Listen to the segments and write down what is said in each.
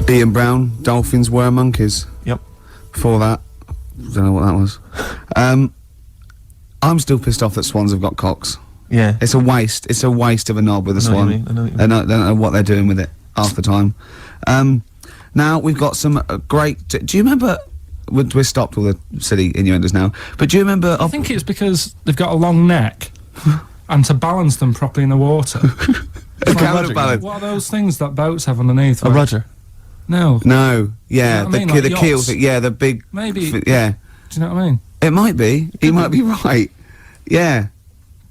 Ian Brown, dolphins were monkeys. Yep. Before that, don't know what that was. I'm still pissed off that swans have got cocks. Yeah. It's a waste. It's a waste of a knob with a swan. I know what you mean. They don't know what they're doing with it half the time. Now we've got some great. Do you remember? We're stopped all the silly innuendos now. But do you remember? I think it's because they've got a long neck, and to balance them properly in the water. Counterbalance. What are those things that boats have underneath? A rudder. No. No. Yeah. You know what I mean? The Like keel yachts. thing. Yeah. The big. Maybe. Yeah. Do you know what I mean? It might be. He might be right. Yeah.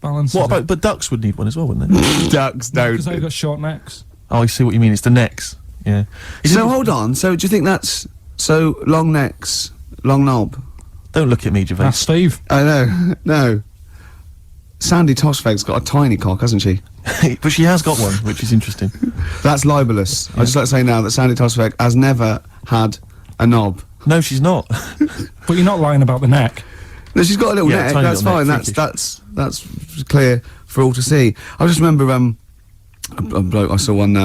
Balance. What about? But ducks would need one as well, wouldn't they? Ducks don't. Because they've got short necks. Oh, I see what you mean. It's the necks. Yeah. So hold on. So do you think that's long necks, long knob? Don't look at me, Gervais. That's Steve. I know. No. Sandy Tossfeg's got a tiny cock, hasn't she? But she has got one, which is interesting. That's libelous. I'd just like to say now that Sandy Tossfeg has never had a knob. No, she's not. But you're not lying about the neck. No, she's got a little Yeah, neck. tiny That's little fine. neck, That's clear for all to see. I just remember a bloke I saw on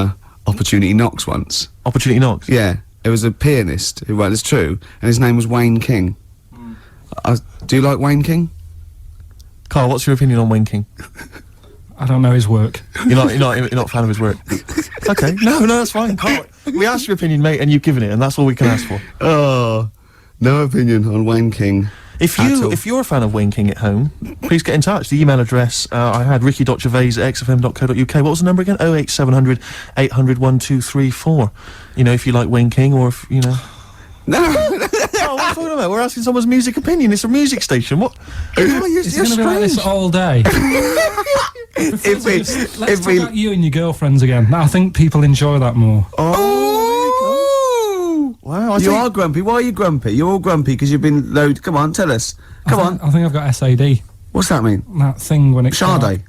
Opportunity Knocks once. Opportunity Knocks? Yeah, it was a pianist who wrote. It's true, and his name was Wayne King. Do you like Wayne King? Carl, what's your opinion on Wayne King? I don't know his work. You're not a fan of his work. Okay, no, that's fine. Carl, we asked your opinion, mate, and you've given it, and that's all we can ask for. Oh, no opinion on Wayne King. If you're a fan of Wayne King at home, please get in touch. The email address I had ricky.gervais@xfm.co.uk. What was the number again? 08700 800 1234. You know, if you like Wayne King, or if you know. No. Oh, what are you talking about? We're asking someone's music opinion. It's a music station. What? Oh, you're It's going to be like this all day. Let's talk about you and your girlfriends again. I think people enjoy that more. Oh! Wow, You are grumpy. Why are you grumpy? You're all grumpy because you've been loaded. Come on, tell us. Come on. I think I've got SAD. What's that mean? That thing when it's Sade.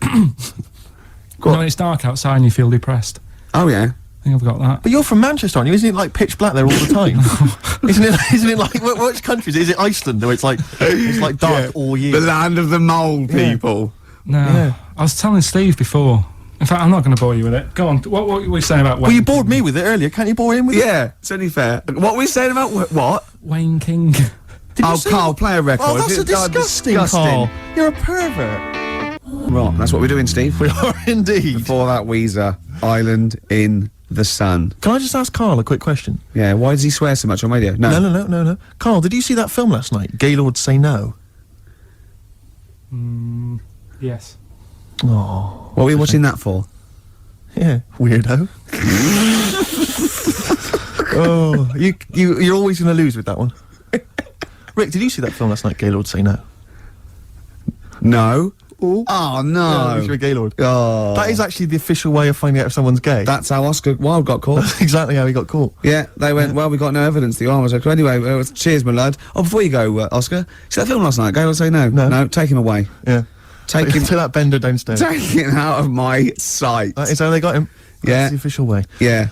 When it's dark outside and you feel depressed. Oh yeah. I think I've got that. But you're from Manchester, aren't you? Isn't it like pitch black there all the time? Isn't it like which country is it? Iceland, where it's like dark all year? The land of the mole people. No. Yeah. I was telling Steve before. In fact, I'm not going to bore you with it. Go on. What were we saying about Wayne Well, you King? bored me with it earlier. Can't you bore him with it? Yeah, it's only fair. What were we saying about what? Wayne King. Did you Oh, say- Carl, play a record. Oh, that's a disgusting, Carl. You're a pervert. Right, that's what we're doing, Steve. We are indeed. Before that, Weezer, Island in the Sun. Can I just ask Carl a quick question? Yeah, why does he swear so much on radio? No. Carl, did you see that film last night? Gaylord Say No? Yes. Oh. What were you watching that for? Yeah, weirdo. Oh, you're always going to lose with that one. Rick, did you see that film last night, Gaylord Say No? No. Oh, Oh, Yeah, no. you're a Gaylord. Oh. That is actually the official way of finding out if someone's gay. That's how Oscar Wilde got caught. That's exactly how he got caught. Yeah, they went, well, we got no evidence the arm was okay. Anyway, cheers, my lad. Oh, before you go, Oscar, see that film last night? Gaylord Say No? No. No, take him away. Yeah. Take him to that bender downstairs. Take him out of my sight. That is how they got him. Yeah. That's the official way. Yeah.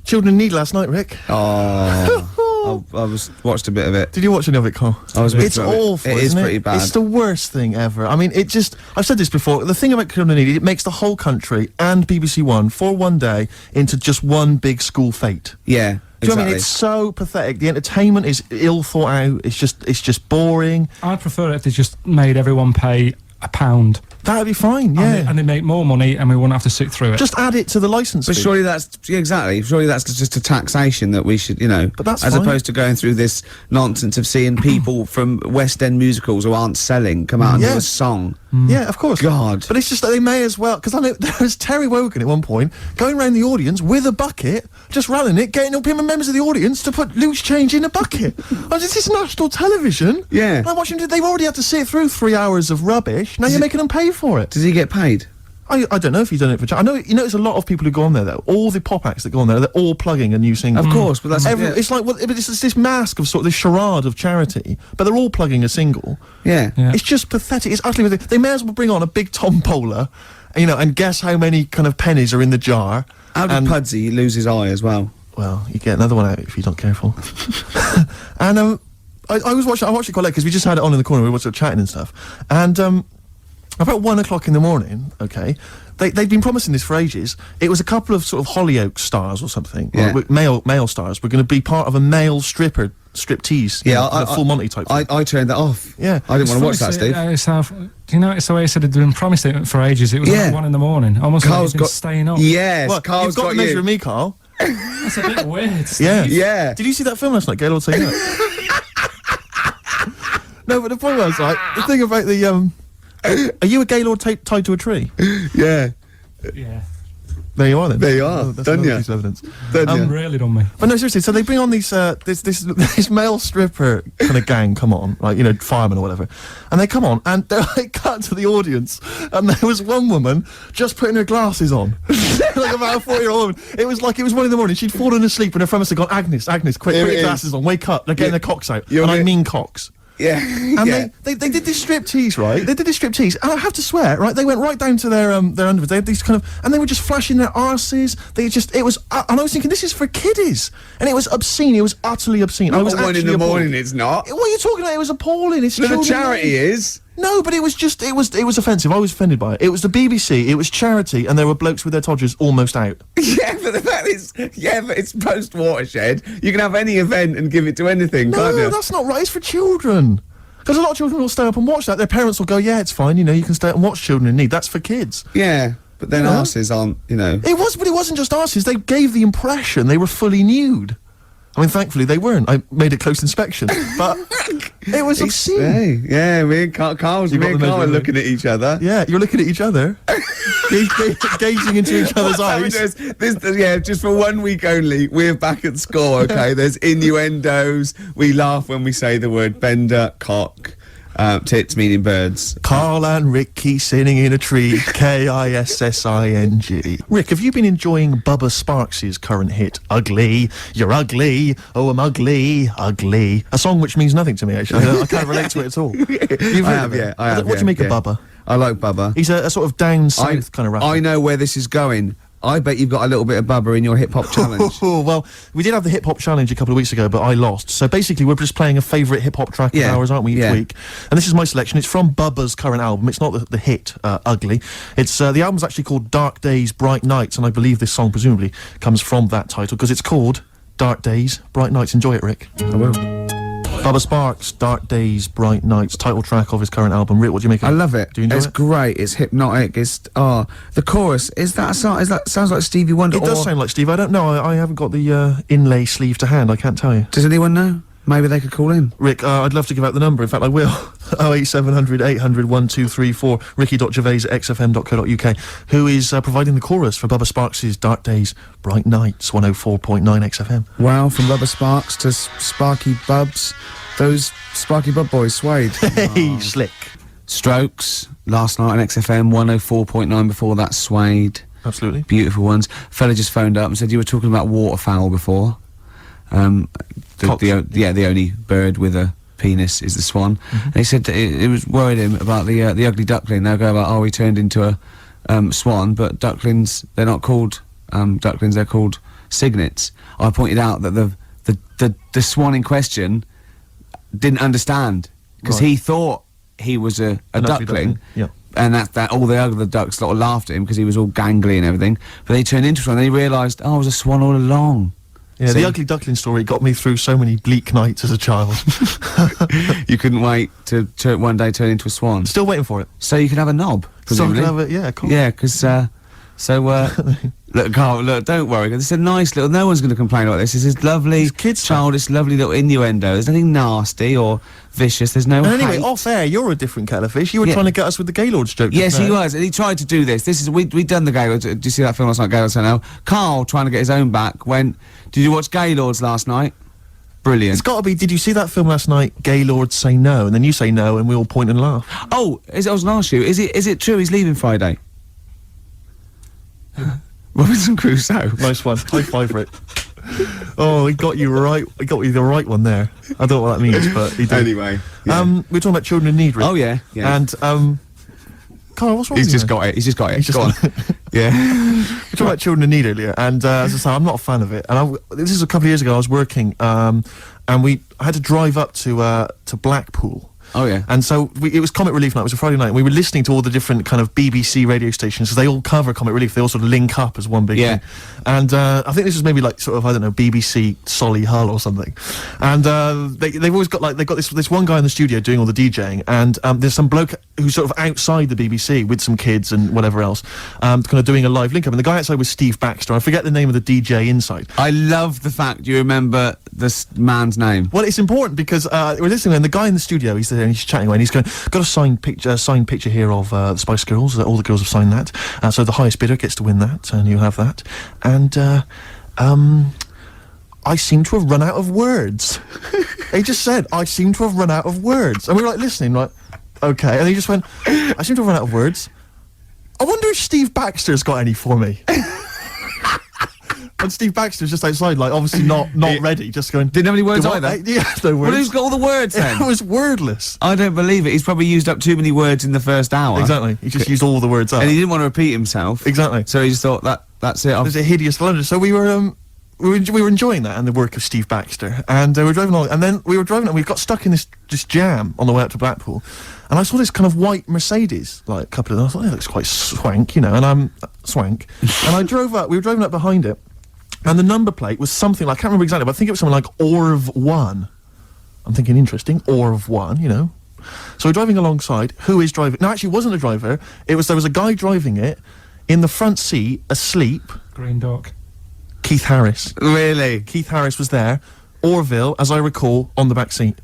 Children in Need last night, Rick. Oh. I watched a bit of it. Did you watch any of it, Carl? I was a bit It's through it. awful, It is isn't pretty bad. It's the worst thing ever. I mean, I've said this before, the thing about Children in Need, it makes the whole country and BBC One for one day into just one big school fete. Yeah, Do you know what I exactly. mean? It's so pathetic. The entertainment is ill thought out. It's just boring. I'd prefer it if they just made everyone pay £1. That'd be fine, yeah. And they make more money and we wouldn't have to sit through it. Just add it to the licence But fee. surely exactly. Surely that's just a taxation that we should, But that's as fine. opposed to going through this nonsense of seeing people from West End musicals who aren't selling come out and do Yeah. a song. Yeah, of course. God. But it's just that they may as well, because I know there was Terry Wogan at one point going around the audience with a bucket, just rallying it, getting up members of the audience to put loose change in a bucket. This is national television. Yeah. And I'm watching, they've already had to sit through 3 hours of rubbish, now you're making them pay for it. Does he get paid? I don't know if he's done it for I know, there's a lot of people who go on there, though. All the pop acts that go on there, they're all plugging a new single. Of course, but that's It's like, it's this mask of this charade of charity, but they're all plugging a single. Yeah. Yeah. It's just pathetic. It's utterly pathetic. They may as well bring on a big tombola, and guess how many kind of pennies are in the jar. How did Pudsey lose his eye as well? Well, you get another one out if you're not careful. And I watched it quite late because we just had it on in the corner. We were chatting and stuff. And about 1 o'clock in the morning, okay, they'd been promising this for ages. It was a couple of sort of Hollyoaks stars or something, Yeah. like, male stars. Were going to be part of a male striptease. Yeah, a full Monty type. thing. I turned that off. Yeah. I didn't want to watch that, Steve. Do you know, it's the way he said it'd been promised it for ages. It was Yeah. like 1 in the morning. Almost Carl's like he'd been staying up. Yes, Well, Carl's you've got the measure you. of me, Carl. That's a bit weird. Yeah. Yeah. Did you see that film last night, Gaylord Say No? No, but the point was, like, the thing about the, are you a Gaylord tied to a tree? Yeah. Yeah. There you are, then. There you are. That's Done another ya. piece of evidence. Really done me. But no, seriously, so they bring on these, this male stripper kind of gang come on, like, you know, firemen or whatever, and they come on, and they're like, cut to the audience, and there was one woman just putting her glasses on. Like about a 4-year-old woman. It was 1 in the morning, she'd fallen asleep, and her friend must have gone, Agnes, quick, Here put it your is. glasses on, wake up, they're getting their cocks out. You're And I re- mean cocks. Yeah. And yeah. they did this striptease, right? They did this striptease, and I have to swear, right? They went right down to their underwear. They had these kind of, and they were just flashing their arses. It was, and I was thinking, this is for kiddies, and it was obscene. It was utterly obscene. I was Not 1 actually in the appalled. morning, it's not. What are you talking about? It was appalling. It's But the children. charity is. No, but it was offensive. I was offended by it. It was the BBC. It was charity, and there were blokes with their todgers almost out. Yeah, but the fact is, but it's post-watershed. You can have any event and give it to anything, can't No, you? that's not right. It's for children. Because a lot of children will stay up and watch that. Their parents will go, yeah, it's fine, you know, you can stay up and watch Children in Need. That's for kids. Yeah, but then Yeah. asses aren't, you know. It was, but it wasn't just arses. They gave the impression they were fully nude. I mean, thankfully they weren't. I made a close inspection, but it was obscene. Hey, yeah, me and Carl are measurement. looking at each other. Yeah, you're looking at each other, gazing into each other's eyes. Yeah, just for 1 week only, we're back at score, okay? There's innuendos. We laugh when we say the word bender, cock, tits meaning birds. Carl and Ricky sitting in a tree, Kissing. Rick, have you been enjoying Bubba Sparks' current hit, Ugly? You're ugly, oh I'm ugly, ugly. A song which means nothing to me, actually. I can't relate to it at all. You've I heard have, of it? yeah. I have, What do you make yeah. of Bubba? I like Bubba. He's a sort of down south kind of rapper. I know where this is going. I bet you've got a little bit of Bubba in your hip-hop challenge. Oh, well, we did have the hip-hop challenge a couple of weeks ago, but I lost. So basically, we're just playing a favourite hip-hop track of Yeah, ours, aren't we, each yeah. week? And this is my selection. It's from Bubba's current album. It's not the hit, Ugly. It's the album's actually called Dark Days, Bright Nights, and I believe this song presumably comes from that title, because it's called Dark Days, Bright Nights. Enjoy it, Rick. I will. Bubba Sparks, Dark Days, Bright Nights, title track of his current album. Rick, what do you make of I it? love it. Do you enjoy It's it? great. It's hypnotic. It's the chorus. Is that a song? Is that sounds like Stevie Wonder? It does sound like Steve. I don't know. I haven't got the inlay sleeve to hand. I can't tell you. Does anyone know? Maybe they could call in. Rick, I'd love to give out the number. In fact, I will. 08700 800 1234. Ricky.gervais@xfm.co.uk, who is providing the chorus for Bubba Sparks' Dark Days, Bright Nights, 104.9 XFM. Wow, from Rubber Sparks to Sparky Bubs. Those Sparky Bub boys swayed. Hey, slick. Strokes, last night on XFM, 104.9 before that, Swayed. Absolutely. Beautiful ones. Fella just phoned up and said you were talking about waterfowl before. Cocks. The only bird with a penis is the swan. Mm-hmm. And he said that it was worried him about the ugly duckling. They'll go about, he turned into a swan, but ducklings, they're not called ducklings, they're called cygnets. I pointed out that the swan in question didn't understand, because Right. he thought he was a An ugly duckling. Yeah. And that all the other ducks sort of laughed at him because he was all gangly and everything. But they turned into one and he realised, I was a swan all along. Yeah, See? the ugly duckling story got me through so many bleak nights as a child. You couldn't wait to one day turn into a swan. Still waiting for it. So you can have a knob, presumably. Some kind of yeah, cool. Yeah, because look, Carl, look, don't worry. It's a nice little. No one's going to complain about this. This is lovely, It's kids' stuff. childish, lovely little innuendo. There's nothing nasty or vicious. There's no. And anyway, hate. off air, you're a different kettle of fish. You were Yeah. trying to get us with the Gaylord's joke. Yes, just he now. was, and he tried to do this. This is we'd done the Gaylord. Do you see that film last night, Gaylord? So now Carl trying to get his own back. Went. Did you watch Gaylords last night? Brilliant. It's got to be. Did you see that film last night? Gaylord Say No, and then you say no, and we all point and laugh. Oh, I was going to ask you. Is it true he's leaving Friday? Robinson Crusoe. Nice one. High five for it. Oh, he got you right. He got you the right one there. I don't know what that means, but he did. Anyway, yeah. We're talking about children in need, Rick. Oh yeah, yeah. And Carl, what's wrong He's with just you? got it. He's just got it. He's just Go on. Yeah. We're talking about children in need earlier, and as I say, I'm not a fan of it. And this is a couple of years ago. I was working, and I had to drive up to Blackpool Oh, yeah. And so it was Comic Relief night. It was a Friday night. And we were listening to all the different kind of BBC radio stations, because they all cover Comic Relief. They all sort of link up as one big thing. And I think this was maybe like sort of, I don't know, BBC Solihull or something. And they've always got like, they've got this one guy in the studio doing all the DJing, and there's some bloke who's sort of outside the BBC with some kids and whatever else, kind of doing a live link up. And the guy outside was Steve Baxter. I forget the name of the DJ inside. I love the fact you remember this man's name. Well, it's important because we're listening, and the guy in the studio, he's there and he's chatting away, and he's going, got a signed picture here of the Spice Girls. All the girls have signed that. So the highest bidder gets to win that, and you have that. And I seem to have run out of words. He just said, I seem to have run out of words. And we were like listening, like, okay. And he just went, I seem to have run out of words. I wonder if Steve Baxter's got any for me. And Steve Baxter's just outside, like, obviously not ready, just going... Didn't have any words either? Yeah, no words. Well, who's got all the words then? It was wordless. I don't believe it. He's probably used up too many words in the first hour. Exactly. He just used all the words up. And he didn't want to repeat himself. Exactly. So he just thought, that's it. It was a hideous blunder. So we were enjoying that and the work of Steve Baxter, and we were driving along, and then we were driving, and we got stuck in this jam on the way up to Blackpool, and I saw this kind of white Mercedes, like a couple of them. I thought, it looks quite swank, you know, and I'm swank. And I drove up, we were driving up behind it, and the number plate was something, like, I can't remember exactly, but I think it was something like Orv 1. I'm thinking, interesting, Orv 1, you know. So we're driving alongside, who is driving? No, actually, it wasn't a driver, there was a guy driving it, in the front seat, asleep. Green Duck. Keith Harris. Really? Keith Harris was there. Orville, as I recall, on the back seat.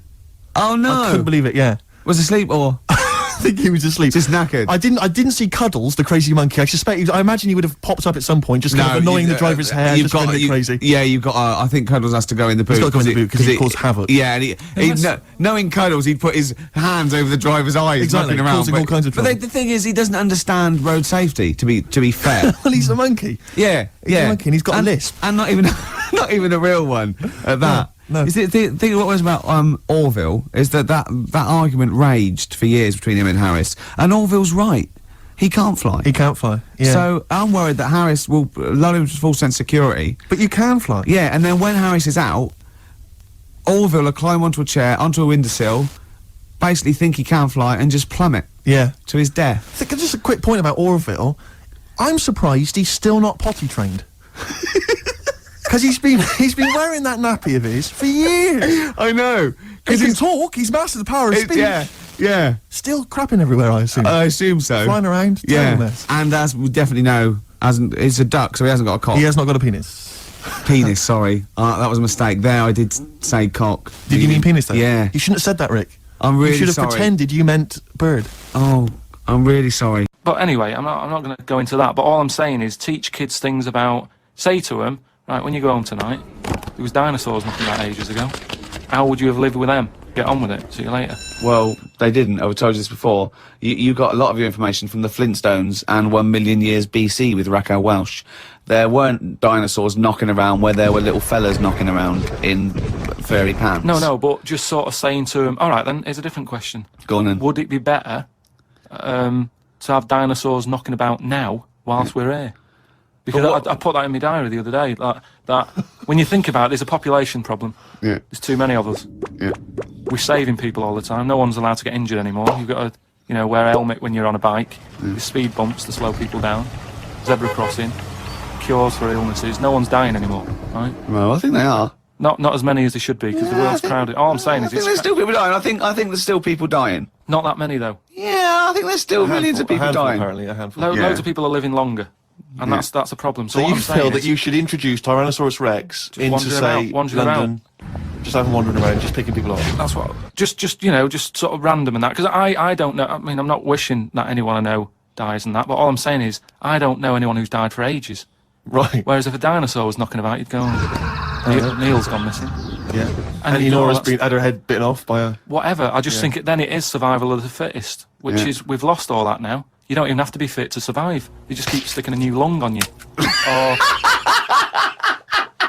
Oh, no. I couldn't believe it, yeah. Was asleep or? I think he was asleep. Just knackered. I didn't see Cuddles, the crazy monkey. I imagine he would have popped up at some point, just kind of annoying the driver's hair, just going a bit crazy. Yeah, you've got. I think Cuddles has to go in the boot. He's got to go in the boot because he caused havoc. Yeah, and knowing Cuddles, he'd put his hands over the driver's eyes, exactly, knocking around, causing all kinds of trouble. But the thing is, he doesn't understand road safety. To be fair, well, he's a monkey. Yeah, he's a monkey, and he's got a lisp, and not even not even a real one at that. No. You see, the thing what was about Orville is that argument raged for years between him and Harris, and Orville's right. He can't fly. He can't fly. Yeah. So I'm worried that Harris will lull him to full sense of security. But you can fly. Yeah, and then when Harris is out, Orville will climb onto a chair, onto a windowsill, basically think he can fly, and just plummet. Yeah. To his death. Just a quick point about Orville. I'm surprised he's still not potty trained. Because he's been wearing that nappy of his for years. I know. He can talk. He's mastered the power of speech. Yeah. Still crapping everywhere, I assume. I assume so. Flying around. Yeah. Mess. And as we definitely know, it's a duck, so he hasn't got a cock. He has not got a penis. Penis, sorry. That was a mistake. There, I did say cock. Did you mean penis, though? Yeah. You shouldn't have said that, Rick. I'm really sorry. You should have pretended you meant bird. Oh, I'm really sorry. But anyway, I'm not going to go into that. But all I'm saying is teach kids things about. Say to them, right, when you go home tonight, there was dinosaurs knocking about ages ago. How would you have lived with them? Get on with it. See you later. Well, they didn't. I've told you this before. You got a lot of your information from the Flintstones and 1 million years BC with Raquel Welch. There weren't dinosaurs knocking around where there were little fellas knocking around in furry pants. No, but just sort of saying to them, all right, then, here's a different question. Go on then. Would it be better to have dinosaurs knocking about now whilst we're here? Because I put that in my diary the other day, that when you think about it, there's a population problem. Yeah. There's too many of us. Yeah. We're saving people all the time. No one's allowed to get injured anymore. You've got to, wear a helmet when you're on a bike. There's speed bumps to slow people down. Zebra crossing. Cures for illnesses. No one's dying anymore, right? Well, I think they are. Not as many as they should be, because the world's crowded. All I'm saying is I think there's still people dying. I think there's still people dying. Not that many, though. Yeah, I think there's still millions of people dying. Apparently, a handful. Loads of people are living longer. And that's a problem. So you feel that you should introduce Tyrannosaurus Rex into, say, London, just have them wandering around, just picking people up. That's what, just sort of random and that, because I don't know, I mean, I'm not wishing that anyone I know dies and that, but all I'm saying is, I don't know anyone who's died for ages. Right. Whereas if a dinosaur was knocking about, you'd go, Neil's gone missing. Yeah. And Enora's had her head bitten off by a... Whatever, I just think then it is survival of the fittest, which is, we've lost all that now. You don't even have to be fit to survive. They just keep sticking a new lung on you. Or...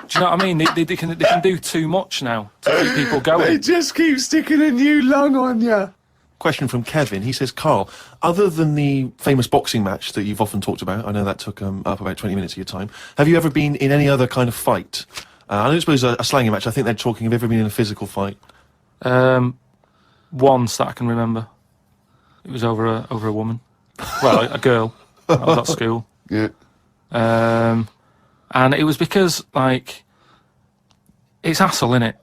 Do you know what I mean? They can do too much now to keep people going. They just keep sticking a new lung on you. Question from Kevin. He says, Carl, other than the famous boxing match that you've often talked about, I know that took up about 20 minutes of your time, have you ever been in any other kind of fight? I don't suppose a slangy match. I think they're talking, have you ever been in a physical fight? Once that I can remember. It was over a woman. Well, a girl. I was at school. Yeah. And it was because, like, it's hassle, innit?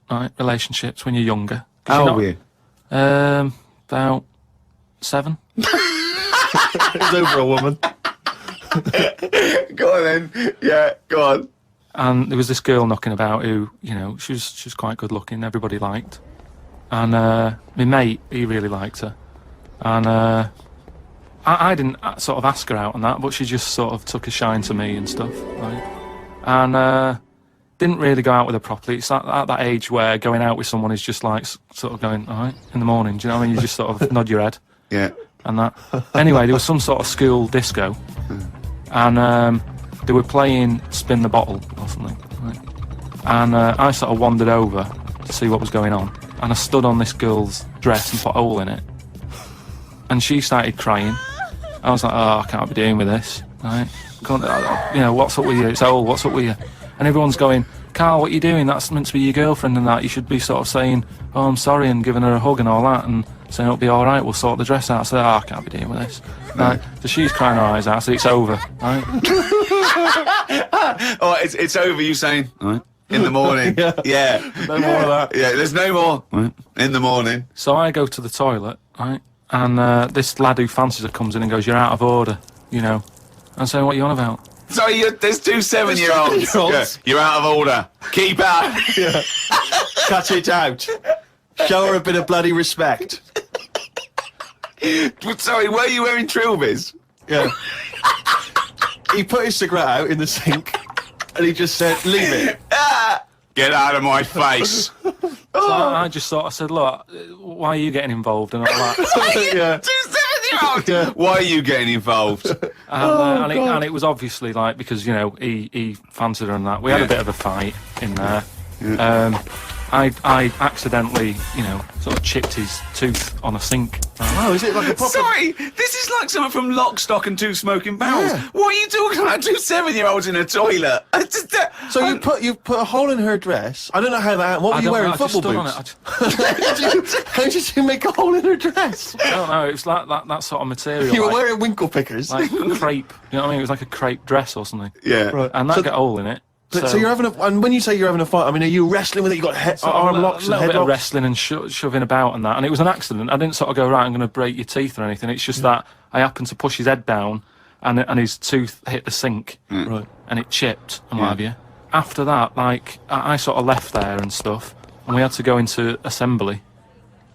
Right, relationships when you're younger. How old were you? About 7. It was over a woman. Go on then. Yeah, go on. And there was this girl knocking about who, you know, she was quite good looking, everybody liked. And my mate, he really liked her. And I didn't sort of ask her out on that, but she just sort of took a shine to me and stuff. Right? And didn't really go out with her properly. It's at that age where going out with someone is just like sort of going, all right, in the morning, do you know what I mean? You just sort of nod your head. Yeah. And that. Anyway, there was some sort of school disco. And they were playing Spin the Bottle or something. Right? And I sort of wandered over to see what was going on. And I stood on this girl's dress and put a hole in it. And she started crying. I was like, oh, I can't be doing with this. Right? You know, what's up with you? It's old, what's up with you? And everyone's going, Carl, what are you doing? That's meant to be your girlfriend and that. You should be sort of saying, oh, I'm sorry, and giving her a hug and all that, and saying it'll be all right, we'll sort the dress out. I said, oh, I can't be dealing with this. Right? So she's crying her eyes out. I said, it's over. Right? Oh, it's over, you saying, all right, in the morning. Yeah. No more of that. Yeah, there's no more. Right. In the morning. So I go to the toilet, right? And this lad who fancies her comes in and goes, you're out of order, you know. I'm saying, what are you on about? Sorry, there's 2 7-year-olds. Yeah. You're out of order. Keep out. Yeah. Cut it out. Show her a bit of bloody respect. Sorry, were you wearing trilbies? Yeah. He put his cigarette out in the sink and he just said, leave it. Get out of my face. So I just sort of said, look, why are you getting involved and all that? Yeah. 2 7-year-olds. Yeah. Why are you getting involved? And it was obviously like, because, you know, he fancied her and that. We had a bit of a fight in there. Yeah. I accidentally, you know, sort of chipped his tooth on a sink. Oh, is it like a proper... Sorry, this is like something from Lock, Stock and 2 Smoking Barrels. Yeah. What are you talking about? 2 7-year-olds in a toilet. So you put a hole in her dress. I don't know how that... What were you wearing? Football boots? How did you make a hole in her dress? I don't know. It was like that sort of material. You were like, wearing winkle pickers. like crepe. You know what I mean? It was like a crepe dress or something. Yeah. Right. And that got a hole in it. So you're having and when you say you're having a fight, I mean, are you wrestling with it? You got arm locks and a little head bit of locks? wrestling and shoving about and that, and it was an accident. I didn't sort of go, right, I'm going to break your teeth or anything. It's just that I happened to push his head down, and his tooth hit the sink, Right. and it chipped and what have you. After that, like I sort of left there and stuff, and we had to go into assembly,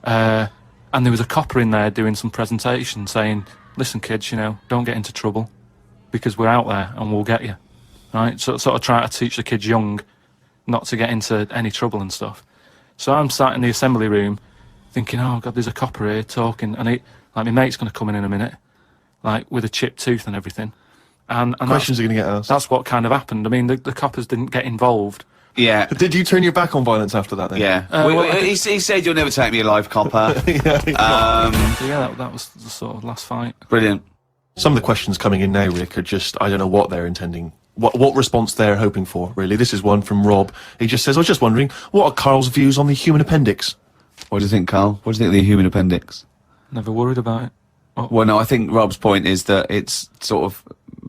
and there was a copper in there doing some presentation saying, listen, kids, you know, don't get into trouble, because we're out there and we'll get you. Right, so sort of try to teach the kids young not to get into any trouble and stuff. So I'm sat in the assembly room thinking, oh God, there's a copper here talking, and like my mate's going to come in a minute, like with a chipped tooth and everything. And Questions are going to get asked. that's what kind of happened. I mean, the coppers didn't get involved. Yeah. Did you turn your back on violence after that then? Yeah. He said you'll never take me alive, copper. So yeah, that was the sort of last fight. Brilliant. Some of the questions coming in now, Rick, are just, I don't know what they're intending. What response they're hoping for, really. This is one from Rob. He just says, I was just wondering, what are Carl's views on the human appendix? What do you think, Carl? What do you think of the human appendix? Never worried about it. Well, no, I think Rob's point is that it's sort of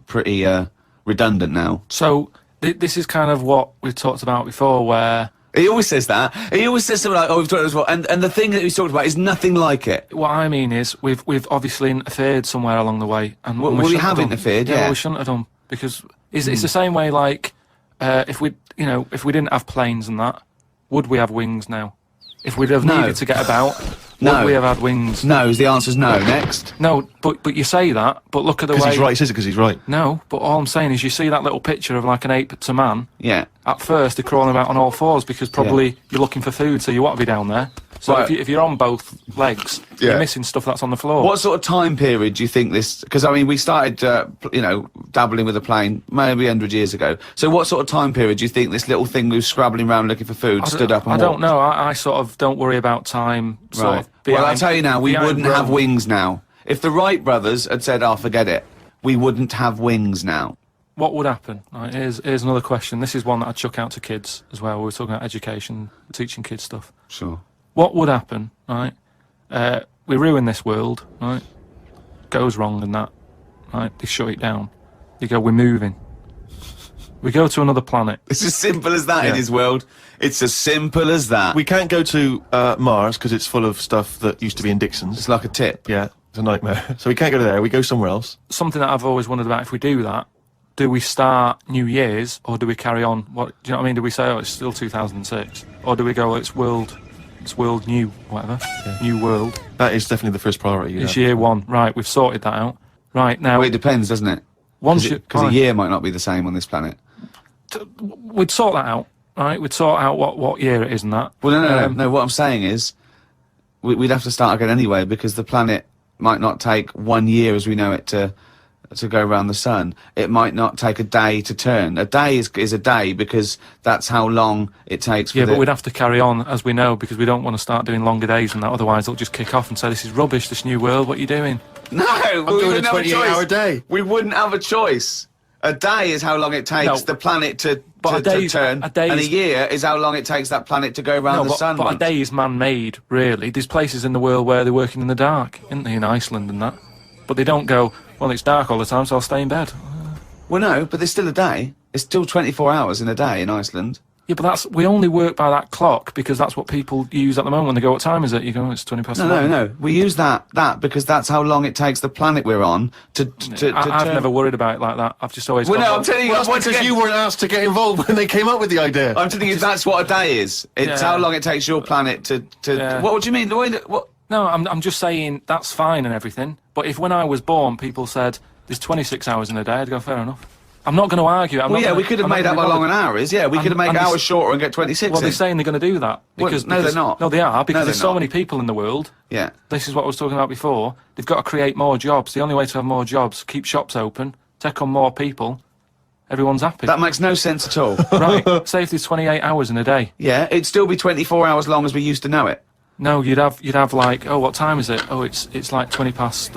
pretty redundant now. So this is kind of what we've talked about before, where He always says that. He always says something like, "Oh, we've talked about this before," and the thing that he's talked about is nothing like it. what I mean is we've obviously interfered somewhere along the way, and Well, we we shouldn't have done. interfered, Yeah, yeah. well, we shouldn't have done, because it's the same way. Like if we didn't have planes and that, would we have wings now? If we'd have No. needed to get about, No. would we have had wings? No, the answer's no. Next. No, but you say that, but look at the Because way. he's right, he says it because he's right. No, but all I'm saying is you see that little picture of like an ape to man. Yeah. At first, they're crawling about on all fours because probably you're looking for food, so you want to be down there. So Right. if you're on both legs, Yeah. you're missing stuff that's on the floor. What sort of time period do you think this? Because I mean, we started, dabbling with a plane maybe 100 years ago. So what sort of time period do you think this little thing who's scrabbling around looking for food stood up and I don't walked? know. I sort of don't worry about time. Sort Right. of Well, I'll behind- tell you now, we behind wouldn't have Rome. wings now. If the Wright brothers had said, "Oh, forget it," we wouldn't have wings now. What would happen? Right, here's another question. This is one that I'd chuck out to kids as well. We were talking about education, teaching kids stuff. Sure. What would happen, right, We ruin this world, right? Goes wrong and that, right? They shut it down. They go, we're moving. We go to another planet. It's as simple as that in his world. It's as simple as that. We can't go to Mars because it's full of stuff that used to be in Dixon's. It's like a tip. Yeah, it's a nightmare. So we can't go there. We go somewhere else. Something that I've always wondered about, if we do that, do we start New Year's or do we carry on? What do you know what I mean? Do we say, oh, it's still 2006, or do we go, it's world new, whatever, new world? That is definitely the first priority. It's year one, right? We've sorted that out. Right now, Well, it depends, doesn't it? Because a year might not be the same on this planet. We'd sort that out, right? We'd sort out what year it is and that. Well, no. What I'm saying is, we'd have to start again anyway, because the planet might not take 1 year as we know it to go around the sun. It might not take a day to turn. A day is a day because that's how long it takes. Yeah, but we'd have to carry on as we know, because we don't want to start doing longer days and that. Otherwise, they'll just kick off and say, "This is rubbish. This new world. What are you doing?" No, I'm doing a 28-hour day. We wouldn't have a choice. A day is how long it takes the planet to turn, and a year is how long it takes that planet to go around the sun. But a day is man-made, really. There's places in the world where they're working in the dark, isn't there, in Iceland and that? But they don't go, well, it's dark all the time, so I'll stay in bed. Well, no, but there's still a day. It's still 24 hours in a day in Iceland. Yeah, but we only work by that clock because that's what people use at the moment when they go, what time is it? You go, oh, it's 20 past 11. No. We use that because that's how long it takes the planet we're on to I've never worried about it like that. I've just always Well, no, I'm telling you, well, that's because you weren't asked to get involved when they came up with the idea. I'm telling you, that's what a day is. It's how long it takes your planet to What do you mean? The way that, what? No, I'm just saying that's fine and everything. But if when I was born, people said there's 26 hours in a day, I'd go, fair enough. I'm not going to argue. We could have made up how long an hour is. Yeah, we could have made hours shorter and get 26. Well, they're saying they're going to do that. Because, no, they're not. No, they are, because there's so not. many people in the world. Yeah. This is what I was talking about before. They've got to create more jobs. The only way to have more jobs, keep shops open, take on more people. Everyone's happy. That makes no sense at all. Right. Say if there's 28 hours in a day. Yeah, it'd still be 24 hours long as we used to know it. No, you'd have like, oh, what time is it? Oh, it's like 20 past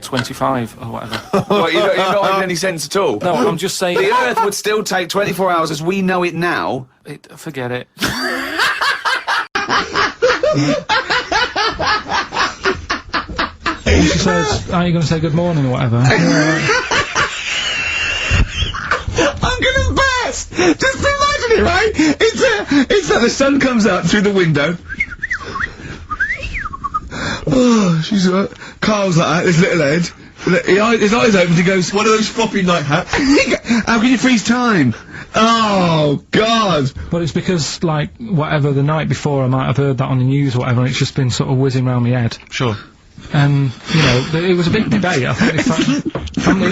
25 or whatever. Well, you're not making any sense at all. No, I'm just saying. The Earth would still take 24 hours as we know it now. Forget it. She says, are you going to say good morning or whatever? I'm gonna burst! Just imagine it, right? It's like the sun comes up through the window. Oh, she's Carl's like that, his little head. His eyes open, he goes, one of those floppy night hats. How can you freeze time? Oh, God! But it's because, like, whatever, the night before I might have heard that on the news or whatever, and it's just been sort of whizzing round my head. Sure. And, you know, it was a big debate. I think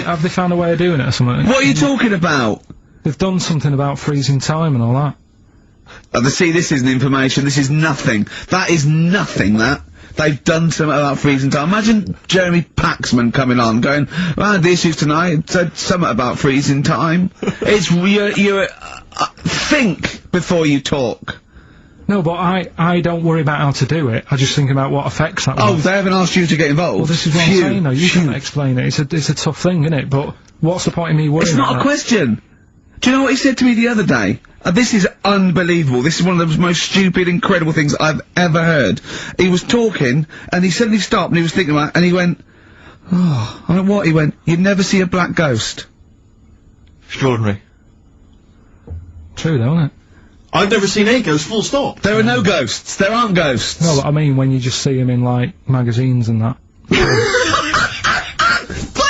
have they found a way of doing it or something? What are you talking about? They've done something about freezing time and all that. See, this isn't information, this is nothing. That is nothing, that. They've done something about freezing time. Imagine Jeremy Paxman coming on, going, the issues tonight said something about freezing time. It's, think before you talk. No, but I don't worry about how to do it. I just think about what effects that will. Oh, they haven't asked you to get involved? Well, this is what I'm saying, though. You can't explain it. It's a tough thing, isn't it? But what's the point of me worrying about It's not a question. Do you know what he said to me the other day? This is unbelievable. This is one of the most stupid, incredible things I've ever heard. He was talking, and he suddenly stopped, and he was thinking about it, and he went, oh, I went, what? He went, you'd never see a black ghost. Extraordinary. True, though, isn't it? I've never seen a ghost, full stop. There are no ghosts. There aren't ghosts. No, but I mean when you just see them in, like, magazines and that. Play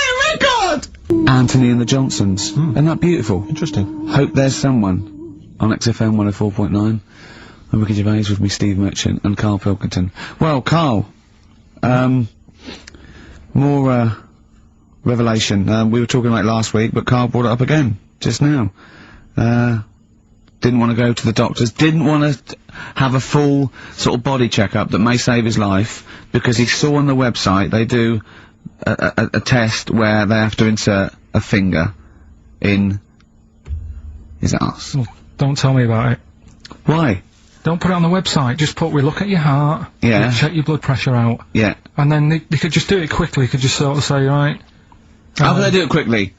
a record! Anthony and the Johnsons. Isn't that beautiful? Interesting. Hope There's Someone. On XFM 104.9. I'm Ricky Gervais with me, Steve Merchant, and Karl Pilkington. Well, Karl, more, revelation. We were talking about it last week, but Karl brought it up again, just now. Didn't want to go to the doctors, didn't want to have a full sort of body checkup that may save his life, because he saw on the website they do a test where they have to insert a finger in his ass. Well, don't tell me about it. Why? Don't put it on the website, just put, we look at your heart, yeah, we check your blood pressure out. Yeah. And then they could just do it quickly, could just sort of say, right. How can they do it quickly?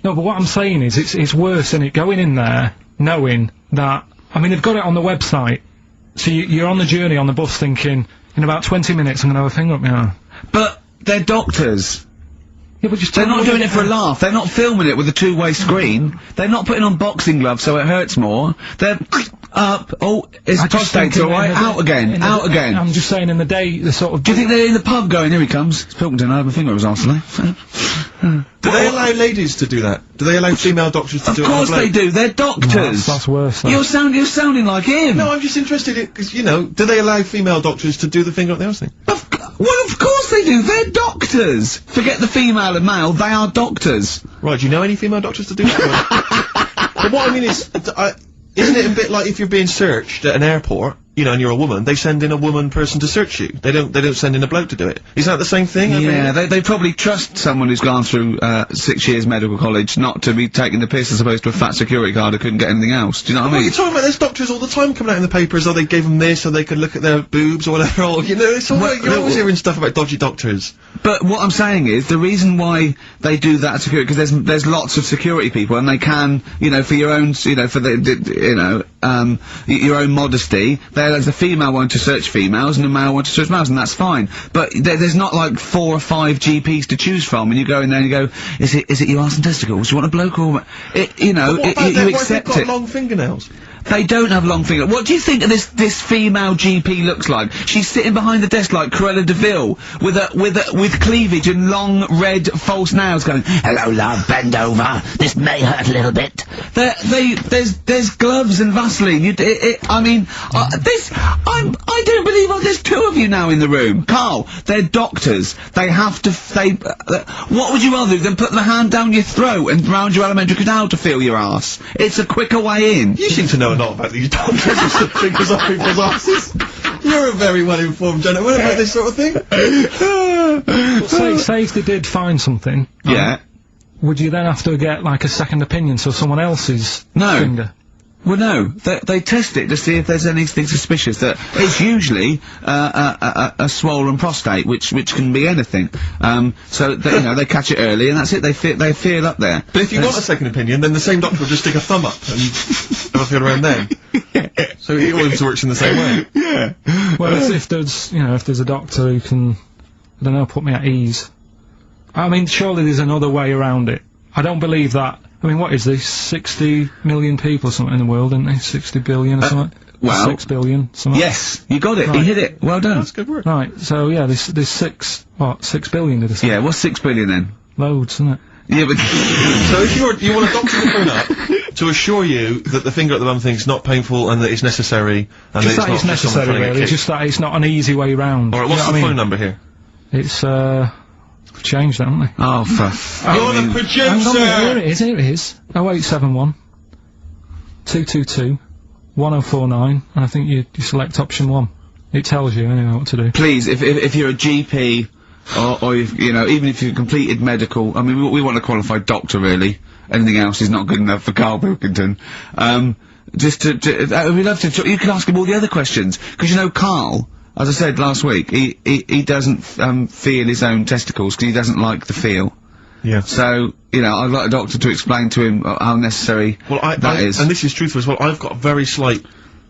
No, but what I'm saying is, it's worse, isn't it, going in there, knowing that, I mean, they've got it on the website, So you're on the journey on the bus thinking, in about 20 minutes I'm gonna have a finger up my arm. But they're doctors. Yeah, but just They're not doing it for a laugh. They're not filming it with a two-way screen. They're not putting on boxing gloves so it hurts more. They're up. Oh, his prostate's alright. Out again. Out again. I'm just saying in the day, the sort of... Do you think they're in the pub going, here he comes? It's Pilkington, I have a finger up his arse today. Do they allow ladies to do that? Do they allow female doctors to do it? Of course they do. They're doctors. That's worse. Though. You're sounding like him. No, I'm just interested in, because, you know, do they allow female doctors to do the finger up the arse thing? Well, of course they do. They're doctors. Forget the female and male. They are doctors. Right, do you know any female doctors to do that? But what I mean is, isn't it a bit like if you're being searched at an airport, you know, and you're a woman, they send in a woman person to search you. They don't send in a bloke to do it. Is that the same thing? Yeah, they probably trust someone who's gone through 6 years medical college not to be taking the piss as opposed to a fat security guard who couldn't get anything else. Do you know what I mean? You're talking about there's doctors all the time coming out in the papers, or they gave them this, or they could look at their boobs or whatever, or, you know, it's all you're always hearing stuff about dodgy doctors. But what I'm saying is, the reason why they do that security, because there's lots of security people, and they can, you know, for your own, you know, for your own modesty, there's a female one to search females, and a male one to search males, and that's fine. But there's not like 4 or 5 GPs to choose from, and you go in there and you go, is it your arse and testicles? Do you want a bloke or, you know, you accept got it. long fingernails? They don't have long fingers. What do you think this female GP looks like? She's sitting behind the desk like Cruella de Vil, with cleavage and long red false nails going, hello love, bend over, this may hurt a little bit. There's gloves and Vaseline, I don't believe there's 2 of you now in the room. Carl, they're doctors. They have to, what would you rather do than put the hand down your throat and round your alimentary canal to feel your arse? It's a quicker way in. You seem to know a lot about these doctors who stick fingers up people's asses. You're a very well-informed gentleman about this sort of thing. Well, say if they did find something. Yeah. Would you then have to get, like, a second opinion, so someone else's finger? Well, no. They test it to see if there's anything suspicious. That it's usually a swollen prostate, which can be anything. So they, you know, they catch it early, and that's it. They feel up there. But if you want a second opinion, then the same doctor will just stick a thumb up and have a feel around then. Yeah. So it always works in the same way. Yeah. Well, if there's a doctor who can, I don't know, put me at ease. I mean, surely there's another way around it. I don't believe that. I mean, what is this? 60 million people or something in the world, isn't there? 60 billion or something? Well, 6 billion, something. Yes, you got it. Right. You hit it. Well done. That's good work. Right, so yeah, there's 6 billion, did I say? Yeah, what's 6 billion then? Loads, isn't it? Yeah, but so if you want a doctor to phone up to assure you that the finger at the bum thing's not painful and that it's necessary, and Just that it's not necessary, really. Just that it's not an easy way round. Alright, what's the phone number here? It's changed, haven't they? oh, You're the producer! Hang on, here it is. 0871 222 1049, and I think you select option 1. It tells you anyway what to do. please, if you're a GP, or if, you know, even if you've completed medical, I mean, we want a qualified doctor, really. Anything else is not good enough for Karl Pilkington. Just we'd love to, you can ask him all the other questions, because you know, Karl, as I said last week, he doesn't, feel his own testicles, because he doesn't like the feel. Yeah. So, you know, I'd like a doctor to explain to him how necessary that is. And this is truthful as well, I've got very slight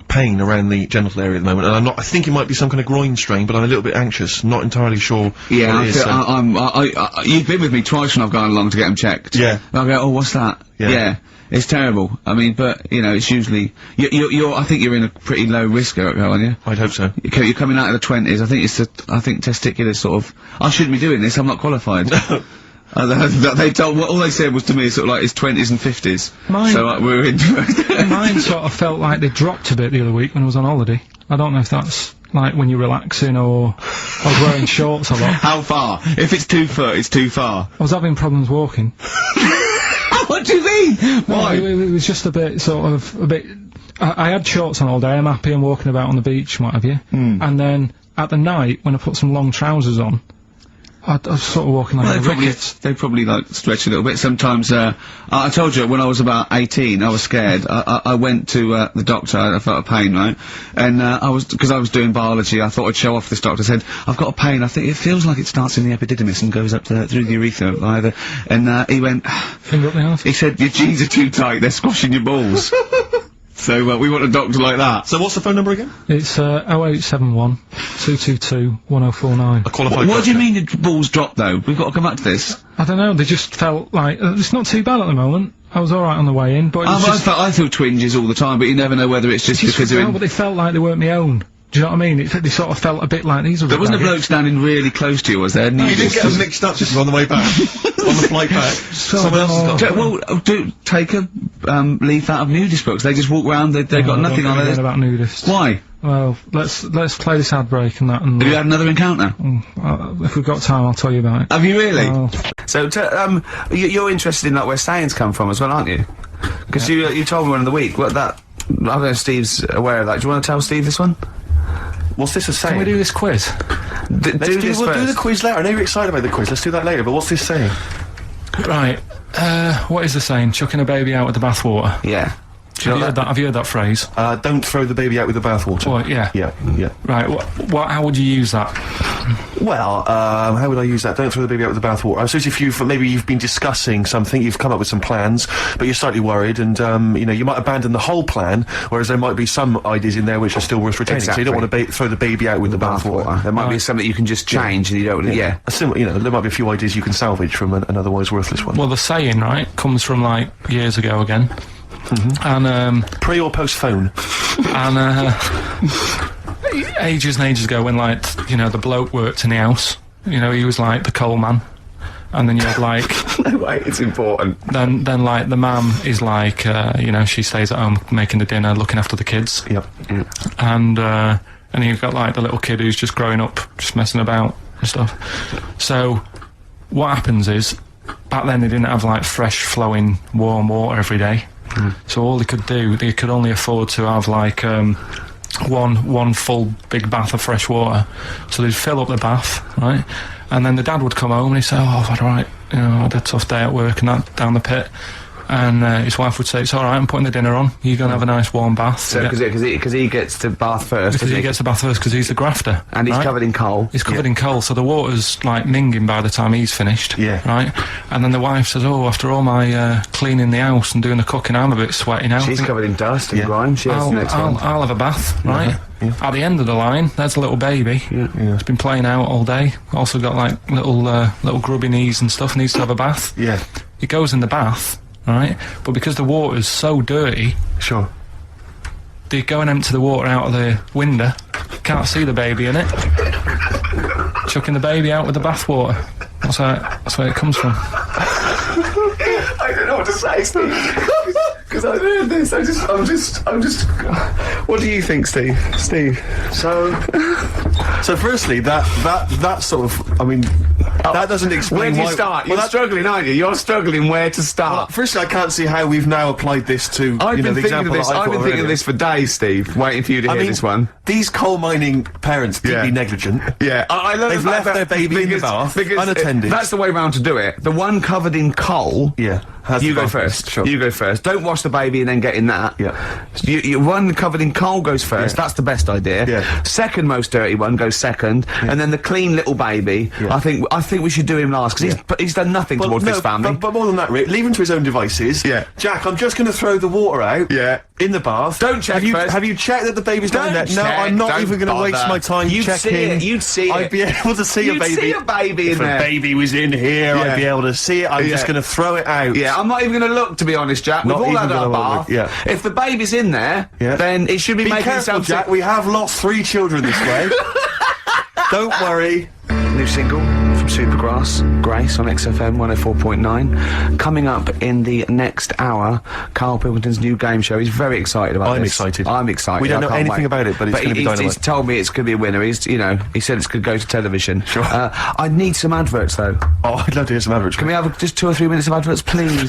pain around the genital area at the moment, and I think it might be some kind of groin strain, but I'm a little bit anxious, not entirely sure Yeah, what it is. you've been with me twice when I've gone along to get them checked. Yeah. And I'll go, oh, what's that? Yeah. It's terrible. I mean, but, you know, it's usually, I think you're in a pretty low risk, aren't you? I'd hope so. You're coming out of the 20s, I think testicular sort of, I shouldn't be doing this, I'm not qualified. They told, all they said was to me sort of like his 20s and 50s. So we're into it. Mine sort of felt like they dropped a bit the other week when I was on holiday. I don't know if that's like when you're relaxing or I was wearing shorts a lot. How far? If it's 2 foot, it's too far. I was having problems walking. What do you mean? Why? No, it was just a bit, I had shorts on all day, I'm happy, I'm walking about on the beach and what have you. And then, at the night, when I put some long trousers on, I was sort of walking like they probably like stretch a little bit. Sometimes, I told you when I was about 18, I was scared. I went to, the doctor, I felt a pain, right? And, because I was doing biology, I thought I'd show off this doctor. I said, I've got a pain, I think it feels like it starts in the epididymis and goes up through the urethra, either. And, he went, finger up the arse. He said, your jeans are too tight, they're squashing your balls. So we want a doctor like that. So what's the phone number again? It's 0871 222 1049. A qualified What do you doctor. mean the balls dropped though? We've got to come back to this. I don't know, they just felt like, it's not too bad at the moment. I was alright on the way in, but it was just... I feel twinges all the time, but you never know whether it's just because they're but they felt like they weren't my own. Do you know what I mean? They sort of felt a bit like these. There wasn't a bloke standing really close to you, was there? You didn't get them mixed up just on the way back. On the flight back. Someone else has got Take a leaf out of nudist books. They just walk around. They've got nothing on it. About nudists. Why? Well, let's play this ad break and that. And Have you had another encounter? if we've got time, I'll tell you about it. Have you really? Well, So, you're interested in like where sayings come from as well, aren't you? Because you told me one of the week. What that? I don't know if Steve's aware of that. Do you want to tell Steve this one? What's this a saying? Can we do this quiz? We'll do the quiz later. I know you're excited about the quiz. Let's do that later. But what's this saying? Right. What is the saying? Chucking a baby out with the bathwater. Yeah. Have you heard that phrase? Don't throw the baby out with the bathwater. Well, yeah. Yeah. Right. How would you use that? Well, how would I use that? Don't throw the baby out with the bathwater. I suppose if you've been discussing something, you've come up with some plans, but you're slightly worried, and you might abandon the whole plan, whereas there might be some ideas in there which are still worth retaining. Exactly. So you don't want to throw the baby out with the bathwater. There might be something you can just change, and you don't. Yeah. A similar, there might be a few ideas you can salvage from an otherwise worthless one. Well, the saying, right, comes from like years ago again. And pre or post phone? And ages and ages ago, when like the bloke worked in the house, he was like the coal man, and then you had like No way, it's important. then like the mum is like she stays at home making the dinner, looking after the kids. Yep. And you've got like the little kid who's just growing up, just messing about and stuff. So what happens is, back then they didn't have like fresh flowing warm water every day. So all they could only afford to have like one full big bath of fresh water. So they'd fill up the bath, right? And then the dad would come home and he'd say, "Oh, I've had I had a tough day at work and that down the pit." And his wife would say, "It's all right, I'm putting the dinner on. You're going to have a nice warm bath." So, because he gets to bath first. Because he gets the bath first, because he's the grafter. And he's right? covered in coal. He's covered in coal, so the water's like minging by the time he's finished. Yeah. Right? And then the wife says, "Oh, after all my cleaning the house and doing the cooking, I'm a bit sweaty now. She's covered in dust and grime. She has the next one. I'll have a bath, right?" Yeah. At the end of the line, there's a little baby. Yeah. It's been playing out all day. Also got like little grubby knees and stuff, needs to have a bath. Yeah. He goes in the bath, right? But because the water's so dirty, Sure. they go and empty the water out of the window. Can't see the baby in it. Chucking the baby out with the bathwater. That's where it comes from. I don't know what to say, Steve. Because I heard this. I'm just. What do you think, Steve? So firstly, that sort of, I mean, that doesn't explain Where do you why- start? Well, You're struggling, aren't you? You're struggling where to start. Firstly, I can't see how we've now applied this to, I've been the thinking of example this. that I've been thinking of this for days, Steve. Waiting for you to hear this one. These coal mining parents, deeply Yeah. negligent. Yeah, I love They've left their baby in the bath, unattended. That's the way round to do it. The one covered in coal. Yeah. has You the go bath first. Sure. You go first. Don't wash the baby and then get in that. Yeah. One covered in coal goes first. Yeah. That's the best idea. Yeah. Second most dirty one goes second, and then the clean little baby. Yeah. I think we should do him last because he's done nothing towards this family. But more than that, Rick, leave him to his own devices. Yeah. Jack, I'm just going to throw the water out. Yeah. In the bath. Don't check first. Have you checked that the baby's down there? Don't No, check, I'm not don't even going to waste bother. my time You'd checking. see it, you'd see it. I'd be able to see You'd a baby. see a baby in if there. a baby was in here, Yeah. I'd be able to see it. I'm just Yeah. going to throw it out. Yeah, I'm not even going to look, to be honest, Jack. We've Not all even had our gonna look, bath. yeah. If the baby's in there, Yeah. then it should be, Be making careful, itself Jack. We have lost 3 children this way. Don't worry. New single from Supergrass, Grace on XFM 104.9. Coming up in the next hour, Karl Pilkington's new game show. He's very excited about I'm this. excited. I'm excited. We don't I know can't anything wait. about it, but it's gonna be dynamite. He's told me it's going to be a winner. He said it's going to go to television. Sure. I need some adverts, though. Oh, I'd love to hear some average. Can we have just 2 or 3 minutes of adverts, please?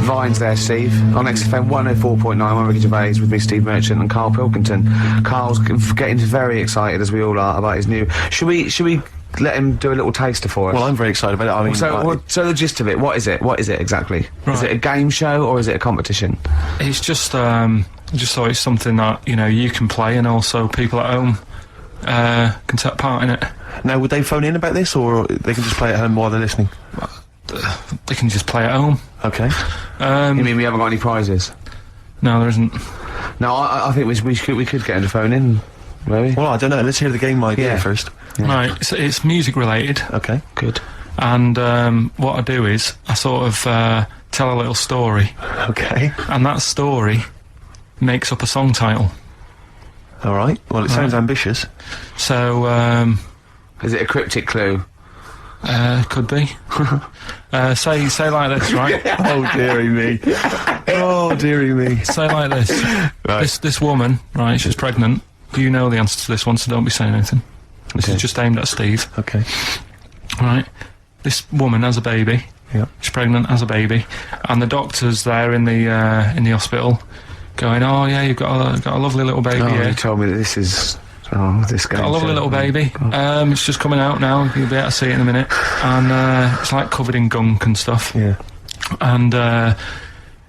Vines there, Steve. On XFM 104.9, I'm Ricky Gervais with me, Steve Merchant, and Karl Pilkington. Karl's getting very excited, as we all are, about his new... Should we let him do a little taster for us? Well, I'm very excited about it. I mean, So the gist of it, what is it? What is it exactly? Right. Is it a game show or is it a competition? It's just thought it's something that you can play, and also people at home can take part in it. now, would they phone in about this, or they can just play at home while they're listening? They can just play at home. Okay. You mean we haven't got any prizes? No, there isn't. No, I think we could get him to phone in, maybe. Well, I don't know. Let's hear the game idea Yeah. first. Right, it's music related. Okay. Good. And what I do is I sort of tell a little story, Okay. and that story makes up a song title. All right. Well, it sounds ambitious. So Is it a cryptic clue? could be. Say like this, right? Oh, dearie me. Oh, dearie me. Say like this. Right. This woman, right? She's pregnant. You know the answer to this one, so don't be saying anything. This Okay. is just aimed at Steve. Okay. Right. This woman has a baby. Yeah. She's pregnant, has a baby, and the doctor's there in the hospital, going, "Oh yeah, you've got a lovely little baby Oh, here. you told me that this is... Oh, this game Got a lovely show. little baby. It's just coming out now. You'll be able to see it in a minute, and it's like covered in gunk and stuff. Yeah. And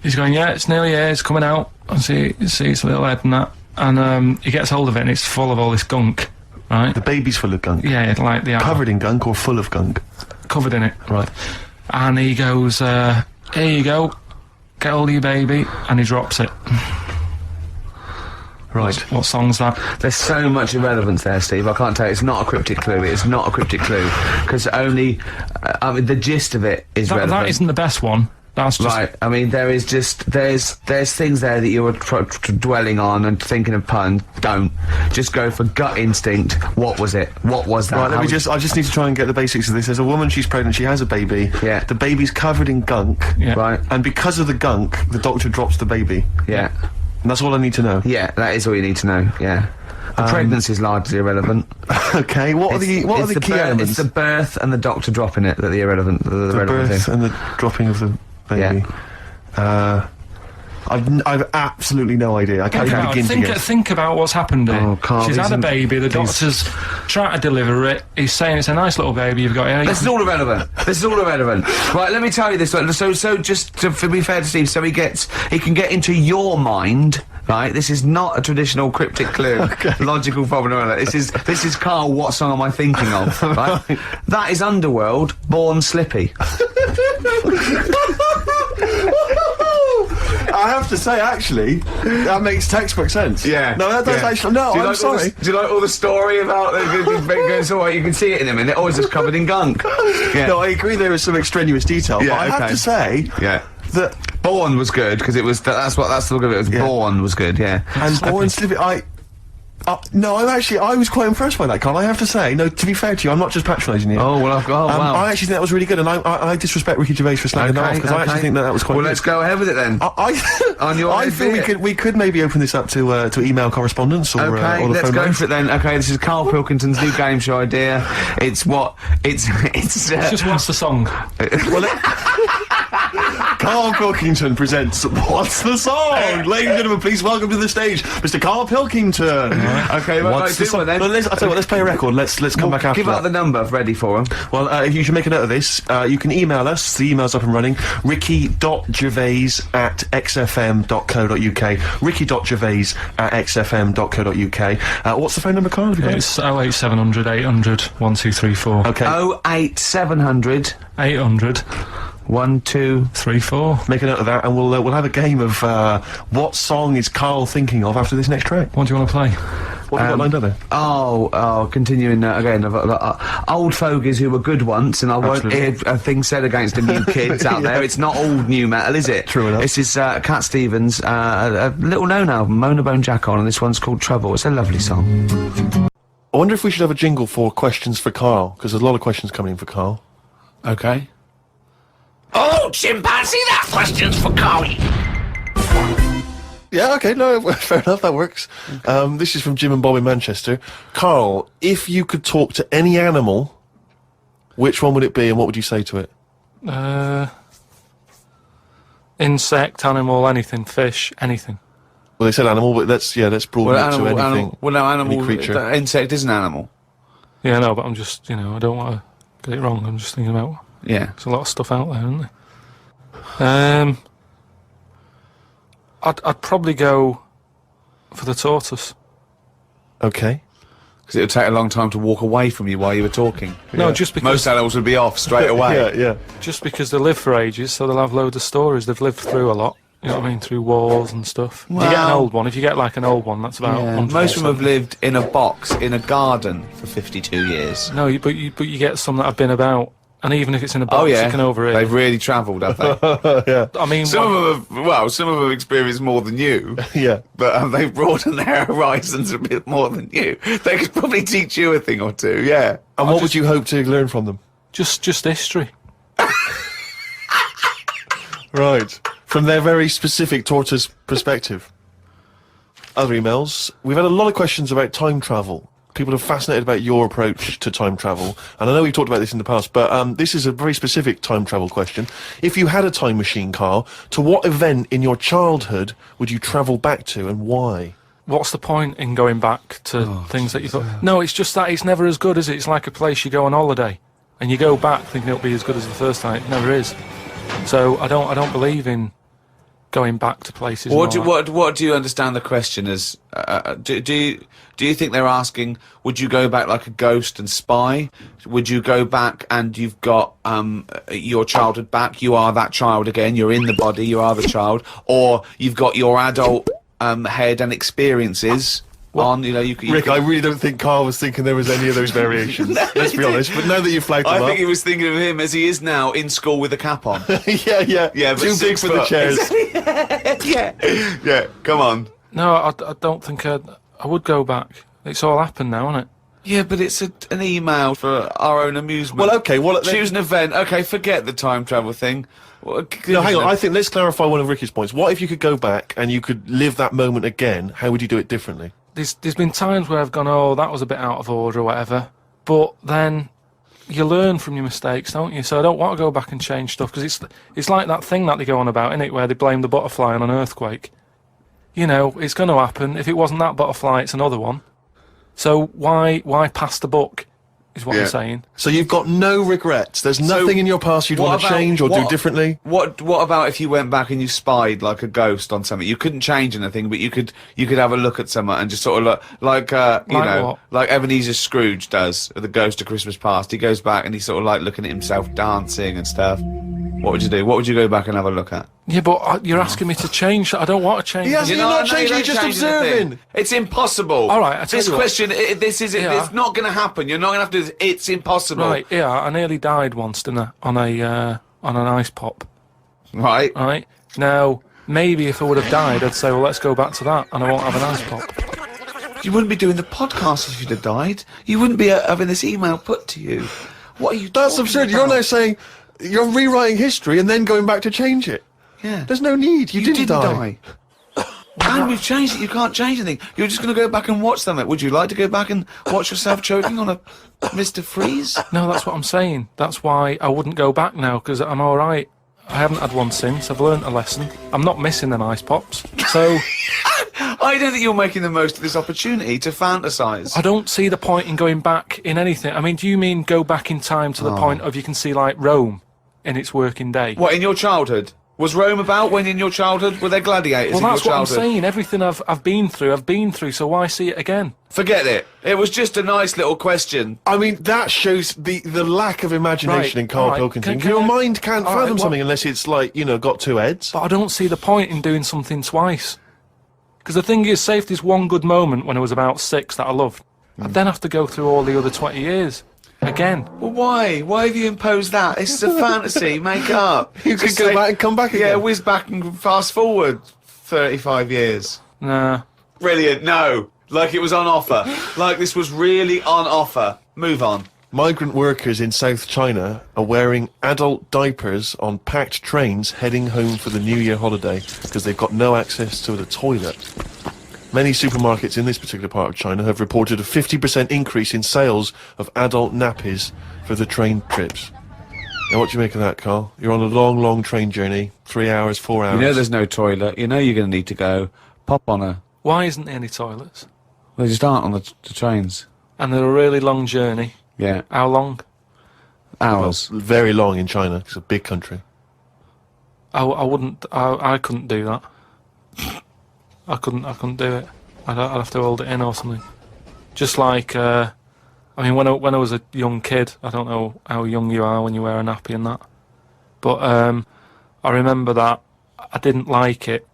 he's going, "Yeah, it's nearly here. It's coming out. I see its little head and that." And he gets hold of it, and it's full of all this gunk, right? The baby's full of gunk. Yeah, like the Covered in gunk or full of gunk? covered in it. Right. And he goes, "Here you go. Get hold of your baby," and he drops it. Right. What song's that? There's so much irrelevance there, Steve. I can't tell you. It's not a cryptic clue. It's not a cryptic clue. Because only... I mean, the gist of it is relevant. That isn't the best one. That's just Right, I mean, there is just... There's things there that you were dwelling on and thinking of puns. Don't. Just go for gut instinct. What was it? What was that? Right, How I was- just need to try and get the basics of this. There's a woman, she's pregnant, she has a baby. Yeah. The baby's covered in gunk. Yeah. Right, And because of the gunk, the doctor drops the baby. yeah. And that's all I need to know. Yeah, that is all you need to know, yeah. The pregnancy's largely irrelevant. Okay, what are the key elements? It's the birth and the doctor dropping it that are the irrelevant. The The relevant birth thing. and the dropping of the baby. I've absolutely no idea. I can't even begin to guess. Think about what's happened here. Oh, Carl, She's had a isn't- baby, the doctor's trying to deliver it, he's saying it's a nice little baby you've got here. This is all irrelevant. This is all irrelevant. Right, let me tell you this. So just to be fair to Steve, so he can get into your mind. Right, this is not a traditional cryptic clue, logical formula. This is Carl. What song am I thinking of? Right, that is Underworld, Born Slippy. I have to say, actually, that makes textbook sense. Yeah. No, that does yeah. actually. No, I'm sorry. Do you like all the story about it's all right, you can see it in a minute. Always just covered in gunk. Yeah. No, I agree there is some extraneous detail, Yeah, but I have okay. to say Yeah. that Born was good because it was. That's the look of it. Was Yeah. Born was good. Yeah. and Born Slippy, no, I was quite impressed by that, Carl. I have to say, no, to be fair to you, I'm not just patronising you. Oh well. Wow. I actually think that was really good, and I disrespect Ricky Gervais for slagging that off because I actually think that was quite Well, good. let's go ahead with it then. On your I head, feel be it. we could maybe open this up to email correspondence or Okay, or the let's phone go line. for it then. Okay, this is Karl Pilkington's new game show idea. It's Just what's the song? Karl Pilkington presents What's the Song? Ladies and gentlemen, please welcome to the stage, Mr. Karl Pilkington. Okay, well, What's the do song? one then. Well, I'll tell you what, let's play a record. Let's come back after Give out that. the number ready for him. Well, if you should make a note of this, you can email us. The email's up and running. ricky.gervais@xfm.co.uk. ricky.gervais@xfm.co.uk. What's the phone number, Carl? Have you got it? It's 08700 800 1234. Okay. 08700 800 1234.34. Make a note of that, and we'll have a game of what song is Carl thinking of after this next track. What do you want to play? What have you got lined up there? Continuing again. I've got old fogies who were good once, and I won't hear Absolutely. a thing said against the new kids out there. It's not all new metal, is it? True enough. This is Cat Stevens, a little known album, Mona Bone Jack on, and this one's called Trouble. It's a lovely song. I wonder if we should have a jingle for questions for Carl, because there's a lot of questions coming in for Carl. Okay. Oh, chimpanzee, that question's for Carl. Yeah, okay, no, fair enough, that works. This is from Jim and Bob in Manchester. Carl, if you could talk to any animal, which one would it be and what would you say to it? Insect, animal, anything, fish, anything. Well, they said animal, but let's broaden it to anything. Animal. Any creature. Insect is an animal. Yeah, no, but I'm just, I don't want to get it wrong. I'm just thinking about. Yeah. There's a lot of stuff out there, isn't there? I'd probably go for the tortoise. Okay. Because it would take a long time to walk away from you while you were talking. No, just because Most animals would be off straight away. Yeah. just because they live for ages, so they'll have loads of stories. They've lived through a lot. You know what I mean? Through wars and stuff. If you get an Well- old one, if you get like an old one, that's about Yeah, 100 most of them have something. lived in a box in a garden for 52 years. No, but you get some that have been about, and even if it's in a box, Oh yeah, you can overeat. they've really travelled, have they? Yeah. I mean, Some of them have experienced more than you. Yeah. But they've broadened their horizons a bit more than you. They could probably teach you a thing or two, yeah. And what would you hope to learn from them? just history. Right. From their very specific tortoise perspective. Other emails. We've had a lot of questions about time travel. People are fascinated about your approach to time travel. And I know we've talked about this in the past, but this is a very specific time travel question. If you had a time machine, Carl, to what event in your childhood would you travel back to and why? What's the point in going back to things that you thought? No, it's just that it's never as good, is it? It's like a place you go on holiday, and you go back thinking it'll be as good as the first time. It never is. So I don't believe in going back to places. What and do, all that. what do you understand the question as? Do you think they're asking? Would you go back like a ghost and spy? Would you go back and you've got your childhood back? You are that child again. You're in the body. You are the child, or you've got your adult head and experiences. On, you know, you Rick, I really don't think Carl was thinking there was any of those variations. Let's be honest. But now that you've flagged them I up, think he was thinking of him as he is now in school with a cap on. yeah, Yeah, but too big 6 for the foot. chairs. Yeah. Come on. No, I don't think I would go back. It's all happened now, isn't it? Yeah, but it's an email for our own amusement. Well, okay. Well, choose an event. Okay, forget the time travel thing. Well, no, hang on. I think let's clarify one of Ricky's points. What if you could go back and you could live that moment again? How would you do it differently? There's been times where I've gone, oh, that was a bit out of order or whatever. But then you learn from your mistakes, don't you? So I don't want to go back and change stuff, because it's like that thing that they go on about, innit, where they blame the butterfly on an earthquake. You know, it's going to happen. If it wasn't that butterfly, it's another one. So why pass the buck, is what Yeah. I'm saying. So you've got no regrets. There's nothing in your past you'd what want to about- change or do what- differently. What about if you went back and you spied like a ghost on something? You couldn't change anything, but you could have a look at someone and just sort of look like you Like know, what? like Ebenezer Scrooge does at the Ghost of Christmas Past. He goes back and he's sort of like looking at himself dancing and stuff. What would you do? What would you go back and have a look at? Yeah, but you're asking me to change. I don't want to change. Yes, anything. You're not I know changing, you you're don't just change anything. observing. It's impossible. All right, I tell this you what. question, this is Yeah. it's not going to happen. You're not going to have to do this. It's impossible. Right, yeah, I nearly died once, didn't I? On an ice pop. Right. Right? Now, maybe if I would have died, I'd say, well, let's go back to that, and I won't have an ice pop. You wouldn't be doing the podcast if you'd have died. You wouldn't be having this email put to you. What are you That's talking absurd. about? You're now saying you're rewriting history and then going back to change it. Yeah. There's no need. You didn't die. And we've changed it. You can't change anything. You're just going to go back and watch something. Would you like to go back and watch yourself choking on a Mr. Freeze? No, that's what I'm saying. That's why I wouldn't go back now, because I'm all right. I haven't had one since. I've learnt a lesson. I'm not missing them ice pops. So I don't think you're making the most of this opportunity to fantasise. I don't see the point in going back in anything. I mean, do you mean go back in time to the point of you can see, like, Rome in its working day? What, in your childhood? Was Rome about when in your childhood? Were there gladiators Well, in your that's what I'm childhood? saying. Everything I've been through, so why see it again? Forget it. It was just a nice little question. I mean, that shows the lack of imagination Right, in Karl all right. Pilkington. Can Your I- mind can't all right, fathom well- something unless it's like, you know, got two heads. But I don't see the point in doing something twice. Because the thing is, say if there's one good moment when I was about 6 that I loved, I'd then have to go through all the other 20 years again. Well, why? Why have you imposed that? It's a fantasy. Make it up. You could Just go say- back and come back Yeah, again. whiz back and fast forward 35 years. Nah. Brilliant. No. Like it was on offer. Like this was really on offer. Move on. Migrant workers in South China are wearing adult diapers on packed trains heading home for the New Year holiday because they've got no access to the toilet. Many supermarkets in this particular part of China have reported a 50% increase in sales of adult nappies for the train trips. Now, what do you make of that, Carl? You're on a long, long train journey, 3 hours, 4 hours. You know there's no toilet. You know you're going to need to go. Pop on a... Why isn't there any toilets? They just aren't on the trains. And they're a really long journey. Yeah. How long? Hours. Well, very long in China. It's a big country. I wouldn't. I couldn't do that. I couldn't do it. I'd have to hold it in or something. Just like, I mean, when I was a young kid, I don't know how young you are when you wear a nappy and that, but I remember that I didn't like it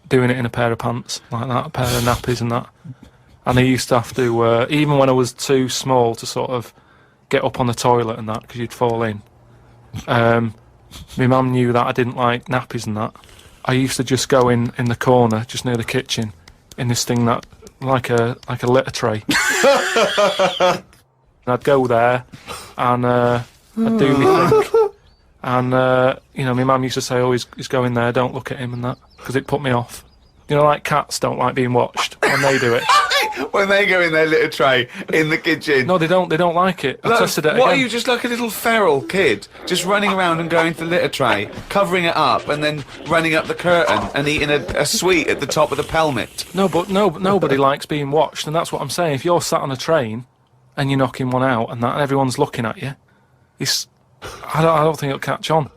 doing it in a pair of pants like that, a pair of nappies and that. And I used to have to, even when I was too small to sort of get up on the toilet and that, because you'd fall in. My mum knew that I didn't like nappies and that. I used to just go in the corner, just near the kitchen, in this thing that, like a litter tray. And I'd go there, and I'd do my thing. And, you know, my mum used to say, oh, he's going there, don't look at him and that, because it put me off. You know, like cats don't like being watched when they do it. When they go in their litter tray in the kitchen. No, they don't like it. I tested it again. What, are you just like a little feral kid? Just running around and going to the litter tray, covering it up, and then running up the curtain and eating a sweet at the top of the pelmet? No, but nobody likes being watched, and that's what I'm saying. If you're sat on a train and you're knocking one out and that, and everyone's looking at you, I don't think it'll catch on.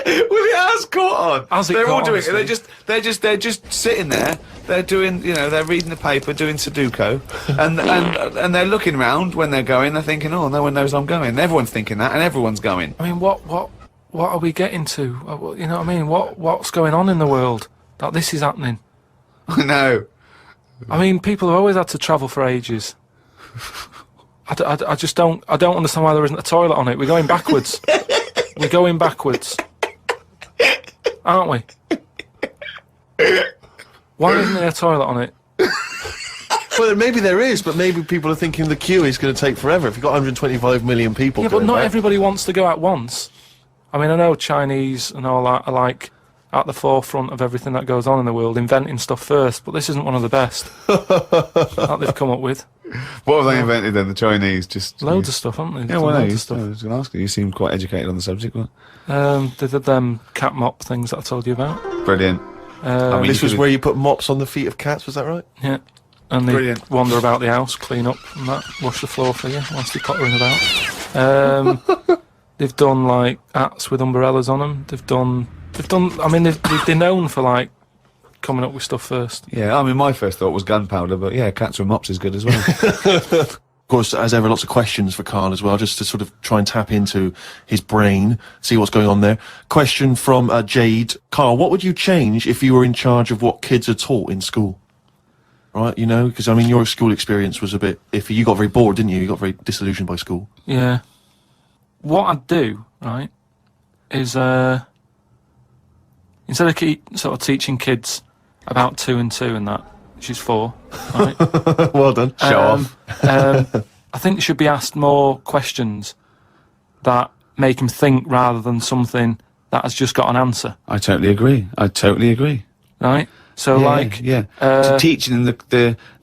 Well, it has caught on. Has it They're all caught doing on, it. They're just sitting there. They're doing, you know, they're reading the paper, doing Sudoku, and they're looking round when they're going. They're thinking, oh, no one knows I'm going. And everyone's thinking that, and everyone's going. I mean, what are we getting to? You know what I mean? What's going on in the world that this is happening? I know. I mean, people have always had to travel for ages. I just don't understand why there isn't a toilet on it. We're going backwards. We're going backwards. Aren't we? Why isn't there a toilet on it? Well, maybe there is, but maybe people are thinking the queue is going to take forever. If you've got 125 million people Yeah, but going not back. everybody wants to go at once. I mean, I know Chinese and all that are like at the forefront of everything that goes on in the world, inventing stuff first, but this isn't one of the best that they've come up with. What have they invented then, the Chinese? Just Loads of stuff, haven't they? Yeah, well, no, Loads I of stuff. was going to ask you. You seem quite educated on the subject. What? They did them cat mop things that I told you about. Brilliant. I mean, This you was could've- where you put mops on the feet of cats, was that right? Yeah. And they Brilliant. wander about the house, clean up and that, wash the floor for you whilst they're pottering about. They've done like hats with umbrellas on them. They've done. I mean, they're known for like coming up with stuff first. Yeah, I mean, my first thought was gunpowder, but yeah, cats with mops is good as well. Of course, as ever, lots of questions for Carl as well, just to sort of try and tap into his brain, see what's going on there. Question from Jade. Carl, what would you change if you were in charge of what kids are taught in school? Right, you know, because, I mean, your school experience was a bit iffy. You got very bored, didn't you? You got very disillusioned by school. Yeah. What I'd do, right, is instead of sort of teaching kids about 2 and 2 and that, which is 4, right? Well done. Show off. I think they should be asked more questions that make them think rather than something that has just got an answer, I totally agree. right? So, Yeah. So teaching them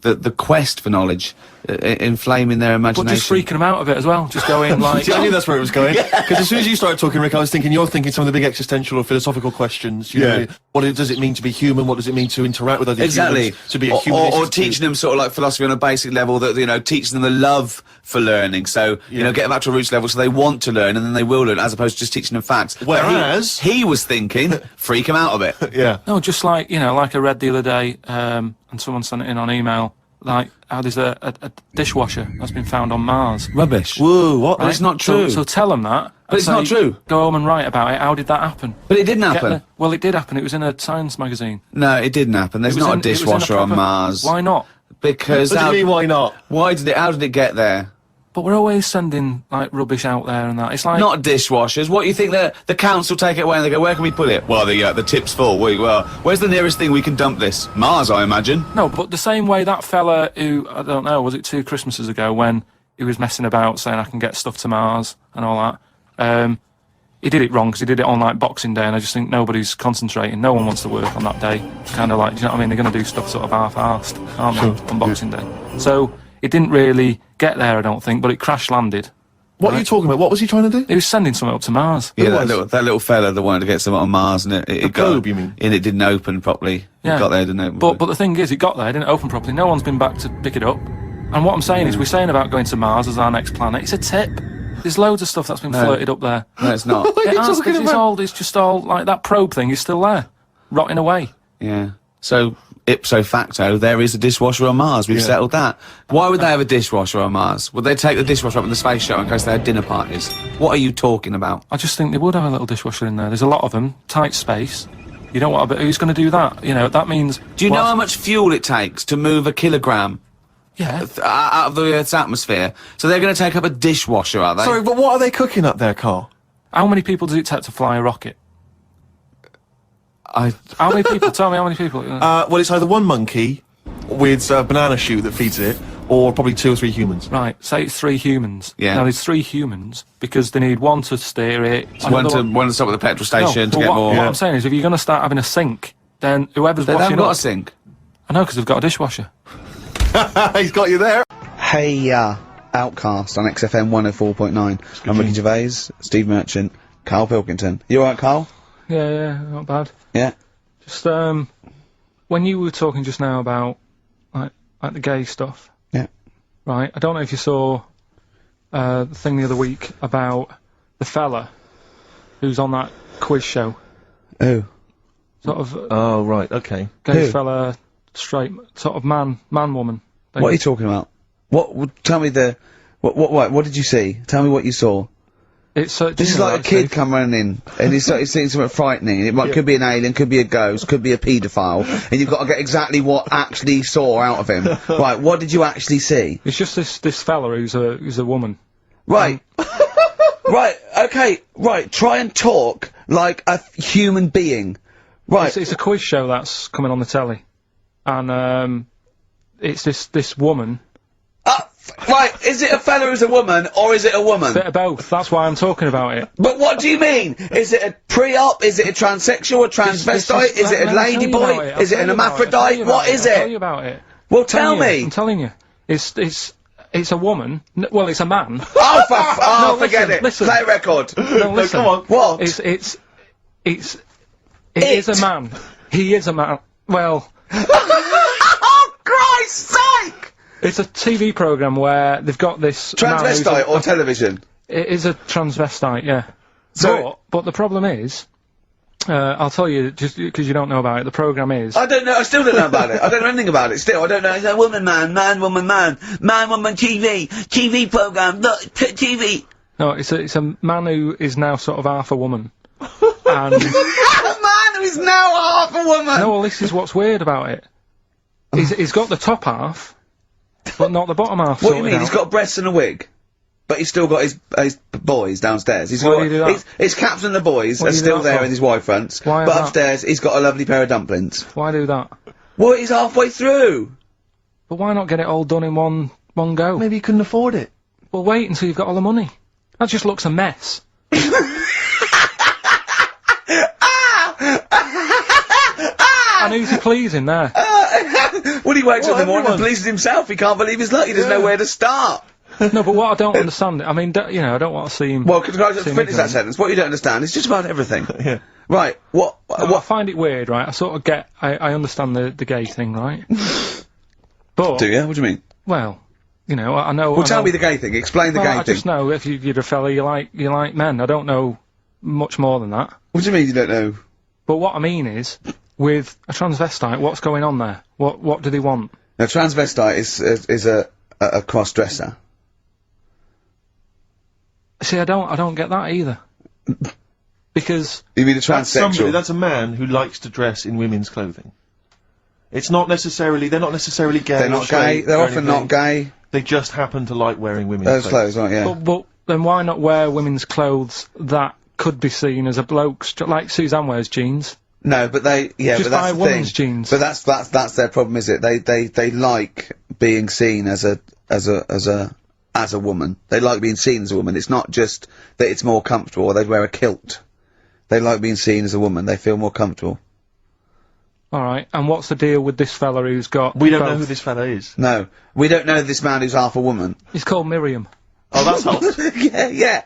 the quest for knowledge, inflaming their but imagination. just freaking them out of it as well, just going like... See, I knew that's where it was going. Because as soon as you started talking, Rick, I was thinking you're thinking some of the big existential or philosophical questions. You know, what does it mean to be human? What does it mean to interact with other Exactly. humans? To be a human. Or teaching them sort of like philosophy on a basic level, that, you know, teaching them the love for learning. So, you know, get them up to a roots level so they want to learn and then they will learn, as opposed to just teaching them facts. But Whereas... he was thinking, freak them out a bit. Yeah. No, just like, you know, like I read the other day, and someone sent it in on email, like how there's a dishwasher that's been found on Mars. Rubbish. Whoa, what? But it's not true. So tell them that. But it's not true. Go home and write about it. How did that happen? But it didn't happen. Well, it did happen. It was in a science magazine. No, it didn't happen. There's It was not in- a it was in dishwasher on proper- Mars. Why not? Because What do you mean, why not? how did it get there? But we're always sending like rubbish out there and that. It's like Not dishwashers. What do you think the council take it away and they go, where can we put it? Well, the tip's full. Well, where's the nearest thing we can dump this? Mars, I imagine. No, but the same way that fella who, I don't know, was it 2 Christmases ago when he was messing about saying I can get stuff to Mars and all that. He did it wrong because he did it on like Boxing Day, and I just think nobody's concentrating. No one wants to work on that day. It's kind of like, do you know what I mean? They're going to do stuff sort of half-arsed, aren't they, on Boxing Day? So it didn't really get there, I don't think, but it crash-landed. What are you talking about? What was he trying to do? He was sending something up to Mars. Yeah, was? that little fella that wanted to get something on Mars, and it got, globe, you mean? And it didn't open properly. Yeah. It got there, didn't it? But the thing is, it got there, it didn't open properly. No one's been back to pick it up. And what I'm saying is, we're saying about going to Mars as our next planet. It's a tip. There's loads of stuff that's been flirted up there. No, it's not. What are you It has, talking 'cause about? it's just all, like, that probe thing is still there, rotting away. Yeah. So ipso facto, there is a dishwasher on Mars. We've Yeah. settled that. Why would they have a dishwasher on Mars? Would they take the dishwasher up in the space shuttle in case they had dinner parties? What are you talking about? I just think they would have a little dishwasher in there. There's a lot of them, tight space. You don't want to, but who's going to do that? You know, that means... Do you know how much fuel it takes to move a kilogram Yeah. out of the Earth's atmosphere? So they're going to take up a dishwasher, are they? Sorry, but what are they cooking up there, Carl? How many people does it take to fly a rocket? I... How many people? Tell me how many people. Well, it's either one monkey with a banana shoe that feeds it, or probably 2 or 3 humans. Right, say it's 3 humans. Yeah. Now there's 3 humans because they need one to steer it. One another to stop at the petrol station to but get what, more... What I'm saying is, if you're going to start having a sink, then whoever's They washing haven't got a up... sink. I know, because they've got a dishwasher. He's got you there. Hey, Outcast on XFM 104.9. I'm Ricky Gervais, Steve Merchant, Karl Pilkington. You alright, Karl? Yeah, not bad. Yeah. Just, when you were talking just now about, like the gay stuff. Yeah. Right, I don't know if you saw, the thing the other week about the fella who's on that quiz show. Who? Sort of, Oh, right, okay. gay Who? fella, straight, sort of man, woman. thing. What are you talking about? Tell me what did you see? Tell me what you saw. It's, This is like a kid come running in, and he's seeing something frightening. Could be an alien, could be a ghost, could be a paedophile, and you've got to get exactly what actually saw out of him. Right, what did you actually see? It's just this fella who's a woman. Right. Right, okay, right, try and talk like a human being. Right. It's a quiz show that's coming on the telly, and it's this woman. Right, is it a fella who's a woman, or is it a woman? Bit of both. That's why I'm talking about it. But what do you mean? Is it a pre-op? Is it a transsexual, a transvestite? Is it a ladyboy? Is it an hermaphrodite? What is I'll tell it? you about it. Well, tell me. I'm telling you. It's a woman. Well, it's a man. Oh, No, forget it. listen. Play record. No, listen. come on. What? It is a man. He is a man. Well, Oh, Christ's sake! it's a TV program where they've got this man who's Transvestite or television? It is a transvestite, yeah. So- but the problem is, I'll tell you, just because you don't know about it, the program is... I don't know, I still don't know about it. I don't know anything about it, still. I don't know. It's a woman, man, woman, TV program, look, TV. No, it's a man who is now sort of half a woman. And... A man who is now half a woman! No, well, this is what's weird about it. He's got the top half, but not the bottom half. What do you sorted mean? He's out. got breasts and a wig? But he's still got his boys downstairs. He's Why got do you do that? his caps and the boys What are do you do still that there for? in his Y fronts. Why is But that? upstairs, he's got a lovely pair of dumplings. Why do that? Well, he's halfway through. But why not get it all done in one go? Maybe he couldn't afford it. Well, wait until you've got all the money. That just looks a mess. And who's he pleasing there? When he wakes up in the morning and everyone. pleases himself, he can't believe his luck. He doesn't know where to start. No, but what I don't understand, I mean, you know, I don't want to see him... Well, can I just see him finish that ignorant. sentence? What you don't understand is just about everything. Yeah. Right, what? I find it weird, right? I sort of get... I understand the gay thing, right? But... Do you? What do you mean? Well, you know, I know... Well, tell me the gay thing. Explain the Well, gay I thing. just know if you're a fella, you like men. I don't know much more than that. What do you mean you don't know? But what I mean is, with a transvestite, what's going on there? What do they want? Now, transvestite is a cross-dresser. See, I don't get that either. Because You mean a That's somebody, transsexual? that's a man who likes to dress in women's clothing. It's not necessarily, they're not necessarily gay. They're or not gay. straight They're or often anything. not gay. They just happen to like wearing women's Those clothes, right? Yeah. but then why not wear women's clothes that could be seen as a bloke's, like Suzanne wears jeans? No, but they, yeah, Just but that's buy the women's thing. jeans. But that's their problem, is it? They like being seen as a woman. They like being seen as a woman. It's not just that it's more comfortable, or they'd wear a kilt. They like being seen as a woman. They feel more comfortable. Alright, and what's the deal with this fella who's got We don't know both? who this fella is. No, we don't know this man who's half a woman. He's called Miriam. Oh, that's hot. yeah.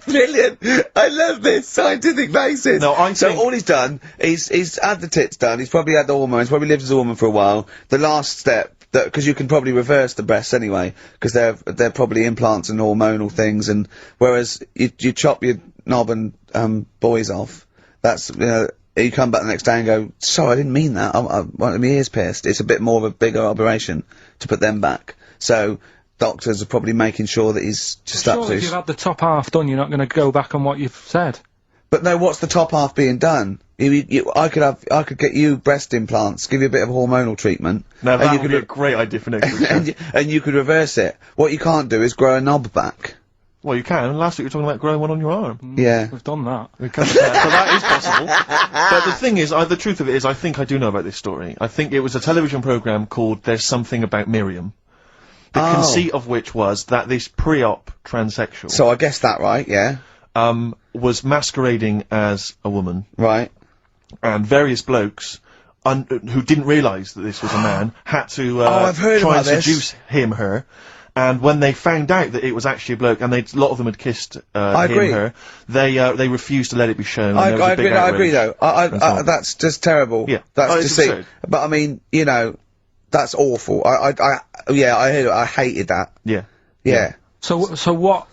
Brilliant. I love this scientific basis. No, I So think- all he's done, he's had the tits done, he's probably had the hormones, probably lived as a woman for a while. The last step, because you can probably reverse the breasts anyway, because they're probably implants and hormonal things, and whereas you chop your knob and boys off, that's, you come back the next day and go, sorry, I didn't mean that. I wanted my ears pierced. It's a bit more of a bigger operation to put them back. So doctors are probably making sure that he's just up Surely to if you've had the top half done, you're not going to go back on what you've said. But no, what's the top half being done? I could get you breast implants, give you a bit of hormonal treatment. Now that you would be a great idea for next week. and you could reverse it. What you can't do is grow a knob back. Well, you can. Last week we were talking about growing one on your arm. Yeah. We've done that. We can, so that is possible. But the thing is, the truth of it is, I think I do know about this story. I think it was a television programme called There's Something About Miriam. The conceit of which was that this pre-op transsexual... So I guessed that right, yeah. Was masquerading as a woman. Right. And various blokes, who didn't realise that this was a man, had to, I've heard try about and this. seduce her. And when they found out that it was actually a bloke, and a lot of them had kissed, her, they refused to let it be shown. I agree though. That's just terrible. Yeah. That's it's deceit. absurd. But I mean, you know, that's awful. I hated that. Yeah. Yeah. So what,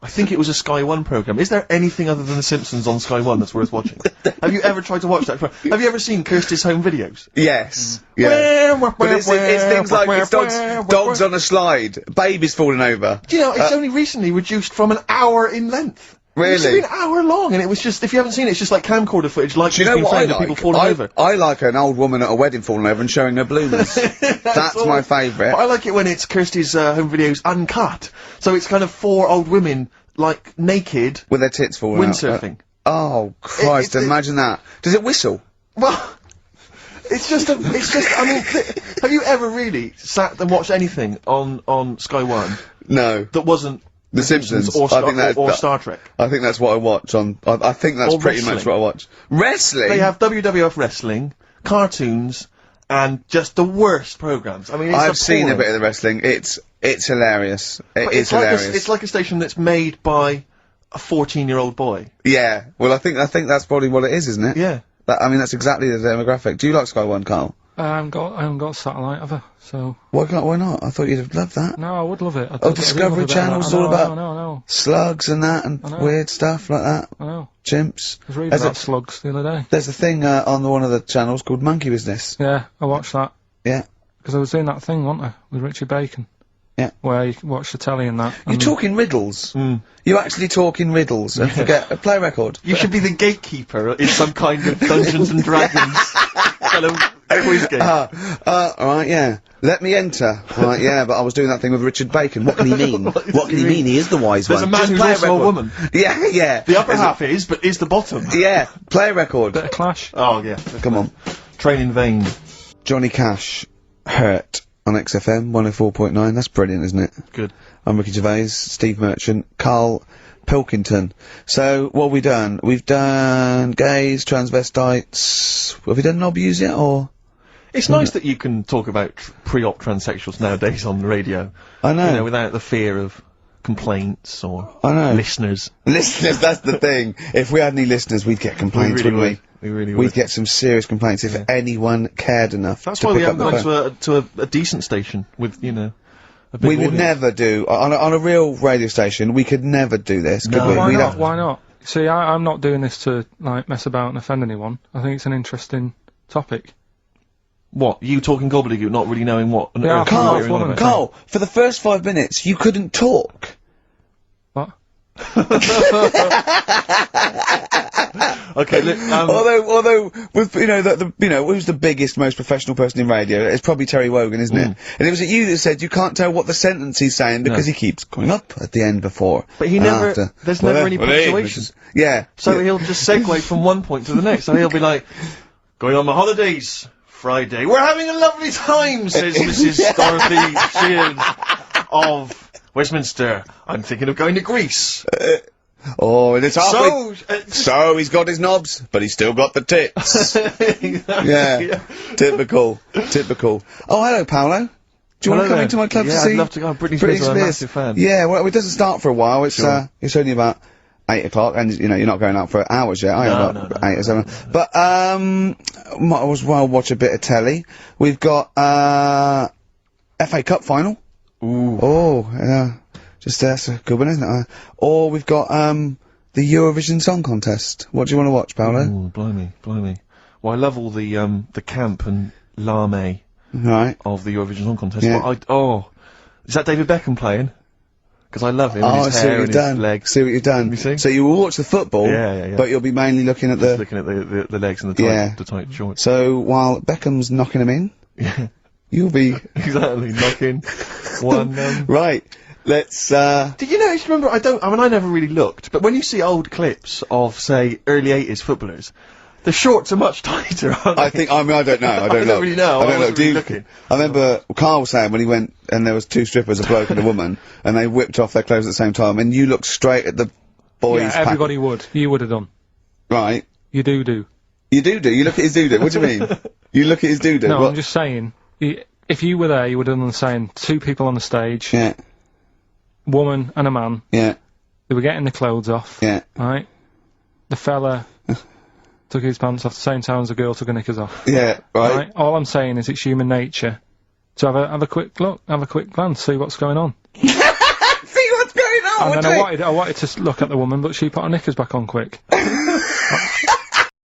I think it was a Sky One programme. Is there anything other than The Simpsons on Sky One that's worth watching? Have you ever tried to watch that? Have you ever seen Kirsty's home videos? Yes. Yeah. But it's things like it's dogs on a slide, babies falling over. Do you know, it's only recently reduced from an hour in length. It used to Really? be an hour long, and it was just, if you haven't seen it, it's just like camcorder footage, like Do you you've know been what I saying, of like? people falling over. I like an old woman at a wedding falling over and showing her bloomers. That's all. my favourite. But I like it when it's Kirsty's home videos uncut. So it's kind of 4 old women, like, naked, With their tits falling out. windsurfing. Oh, Christ, imagine that. Does it whistle? Well, I mean, have you ever really sat and watched anything on Sky One No. that wasn't The Simpsons. or, I Star Trek? I think that's what I watch on. I think that's Or pretty much wrestling. what I watch. Wrestling? They have WWF wrestling, cartoons, and just the worst programs. I mean, it's I've seen a appalling. bit of the wrestling. It's hilarious. But It's hilarious. it's like a station that's made by a 14-year-old boy. Yeah. Well, I think that's probably what it is, isn't it? Yeah. I mean, that's exactly the demographic. Do you like Sky One, Carl? I haven't got satellite ever, so... Why not? I thought you'd have loved that. No, I would love it. Discovery Channel's all about No. slugs and that and weird stuff like that. I know. Chimps. I was reading There's about slugs the other day. There's a thing on one of the channels called Monkey Business. Yeah, I watched that. Yeah. Because I was doing that thing, wasn't I, with Richard Bacon. Yeah. Where you watch the telly and that. You're talking riddles. You're actually talking riddles and forget a play record. You should be the gatekeeper in some kind of Dungeons and Dragons kind of quiz game. Alright, yeah. Let me enter. Right, yeah, but I was doing that thing with Richard Bacon. What can he mean? What can he mean? He is the wise There's one. a man Just who's play also a record. woman. Yeah, yeah. The upper half is, but is the bottom. Yeah, play a record. Bit of Clash. Oh, yeah. Come on. Train in vain. Johnny Cash, Hurt on XFM 104.9. That's brilliant, isn't it? Good. I'm Ricky Gervais, Steve Merchant, Karl Pilkington. So, what have we done? We've done gays, transvestites. Have we done knob use yet, or? It's nice that you can talk about pre-op transsexuals nowadays on the radio. I know. You know, without the fear of complaints or I know. listeners. Listeners, that's the thing. If we had any listeners, we'd get complaints, really wouldn't we? We really We'd would. get some serious complaints if anyone cared enough That's to why we pick up haven't the phone. gone to a decent station with, you know, a big We would audience. never do, on a real radio station, we could never do this, could No. we? Why We'd not? have- Why not? See, I'm not doing this to, like, mess about and offend anyone. I think it's an interesting topic. What? You talking gobbledygook, not really knowing what on Yeah, earth Carl, you're Carl, hearing on about. Carl, for the first 5 minutes, you couldn't talk. What? Okay, look, Although, with, you know, who's the biggest, most professional person in radio? It's probably Terry Wogan, isn't it? And it was you that said you can't tell what the sentence he's saying because he keeps coming up at the end before. But he and never- after. there's never any punctuation. Yeah. so he'll just segue from one point to the next. So he'll be like, going on my holidays, Friday. We're having a lovely time, says Mrs. Dorothy Sheard of Westminster. I'm thinking of going to Greece. Oh, and it's halfway. So, So he's got his knobs, but he's still got the tits. Yeah. Typical. Typical. Oh, hello, Paolo. Do you want to come into my club yeah, to see? I'd love to go. Britney Spears, I'm a massive fan. Yeah, well, it doesn't start for a while. It's Sure. it's only about 8 o'clock, and you know you're not going out for hours yet. I No, about no, 8 or 7. But might as well watch a bit of telly. We've got FA Cup final. Ooh. Oh, yeah. Just that's a good one, isn't it? Or we've got the Eurovision Song Contest. What do you want to watch, Paolo? Ooh, blimey. Well, I love all the camp and lame Right. of the Eurovision Song Contest. Yeah. But is that David Beckham playing? Because I love him. Oh, and I his see what hair you've and done. his legs. See what you've done. You see? So you will watch the football, Yeah. but you'll be mainly looking at Just the... looking at the legs and the tight, Yeah. the tight joints. So while Beckham's knocking them in, Yeah, you'll be... exactly. Knocking one. Right. Let's, Did you know? Remember, I never really looked, but when you see old clips of, say, early '80s footballers, the shorts are much tighter, aren't they? I think, I don't know. I don't I don't really know. I I don't know. wasn't Do really you, looking. I remember Carl was saying when he went and there was two strippers, a bloke and a woman, and they whipped off their clothes at the same time, and you looked straight at the boys. Yeah, everybody would. You would have done. Right. You do. You do. You look at his doo-doo. What do you mean? You look at his doo-doo. No, What? I'm just saying. If you were there, you would have done the same. Two people on the stage, Yeah. woman and a man. Yeah. They were getting the clothes off. Yeah. Right. The fella took his pants off the same time as the girl took her knickers off. Yeah. Right. Right. All I'm saying is it's human nature to have a quick look, have a quick glance, see what's going on. See what's going on. And then I wanted to look at the woman, but she put her knickers back on quick.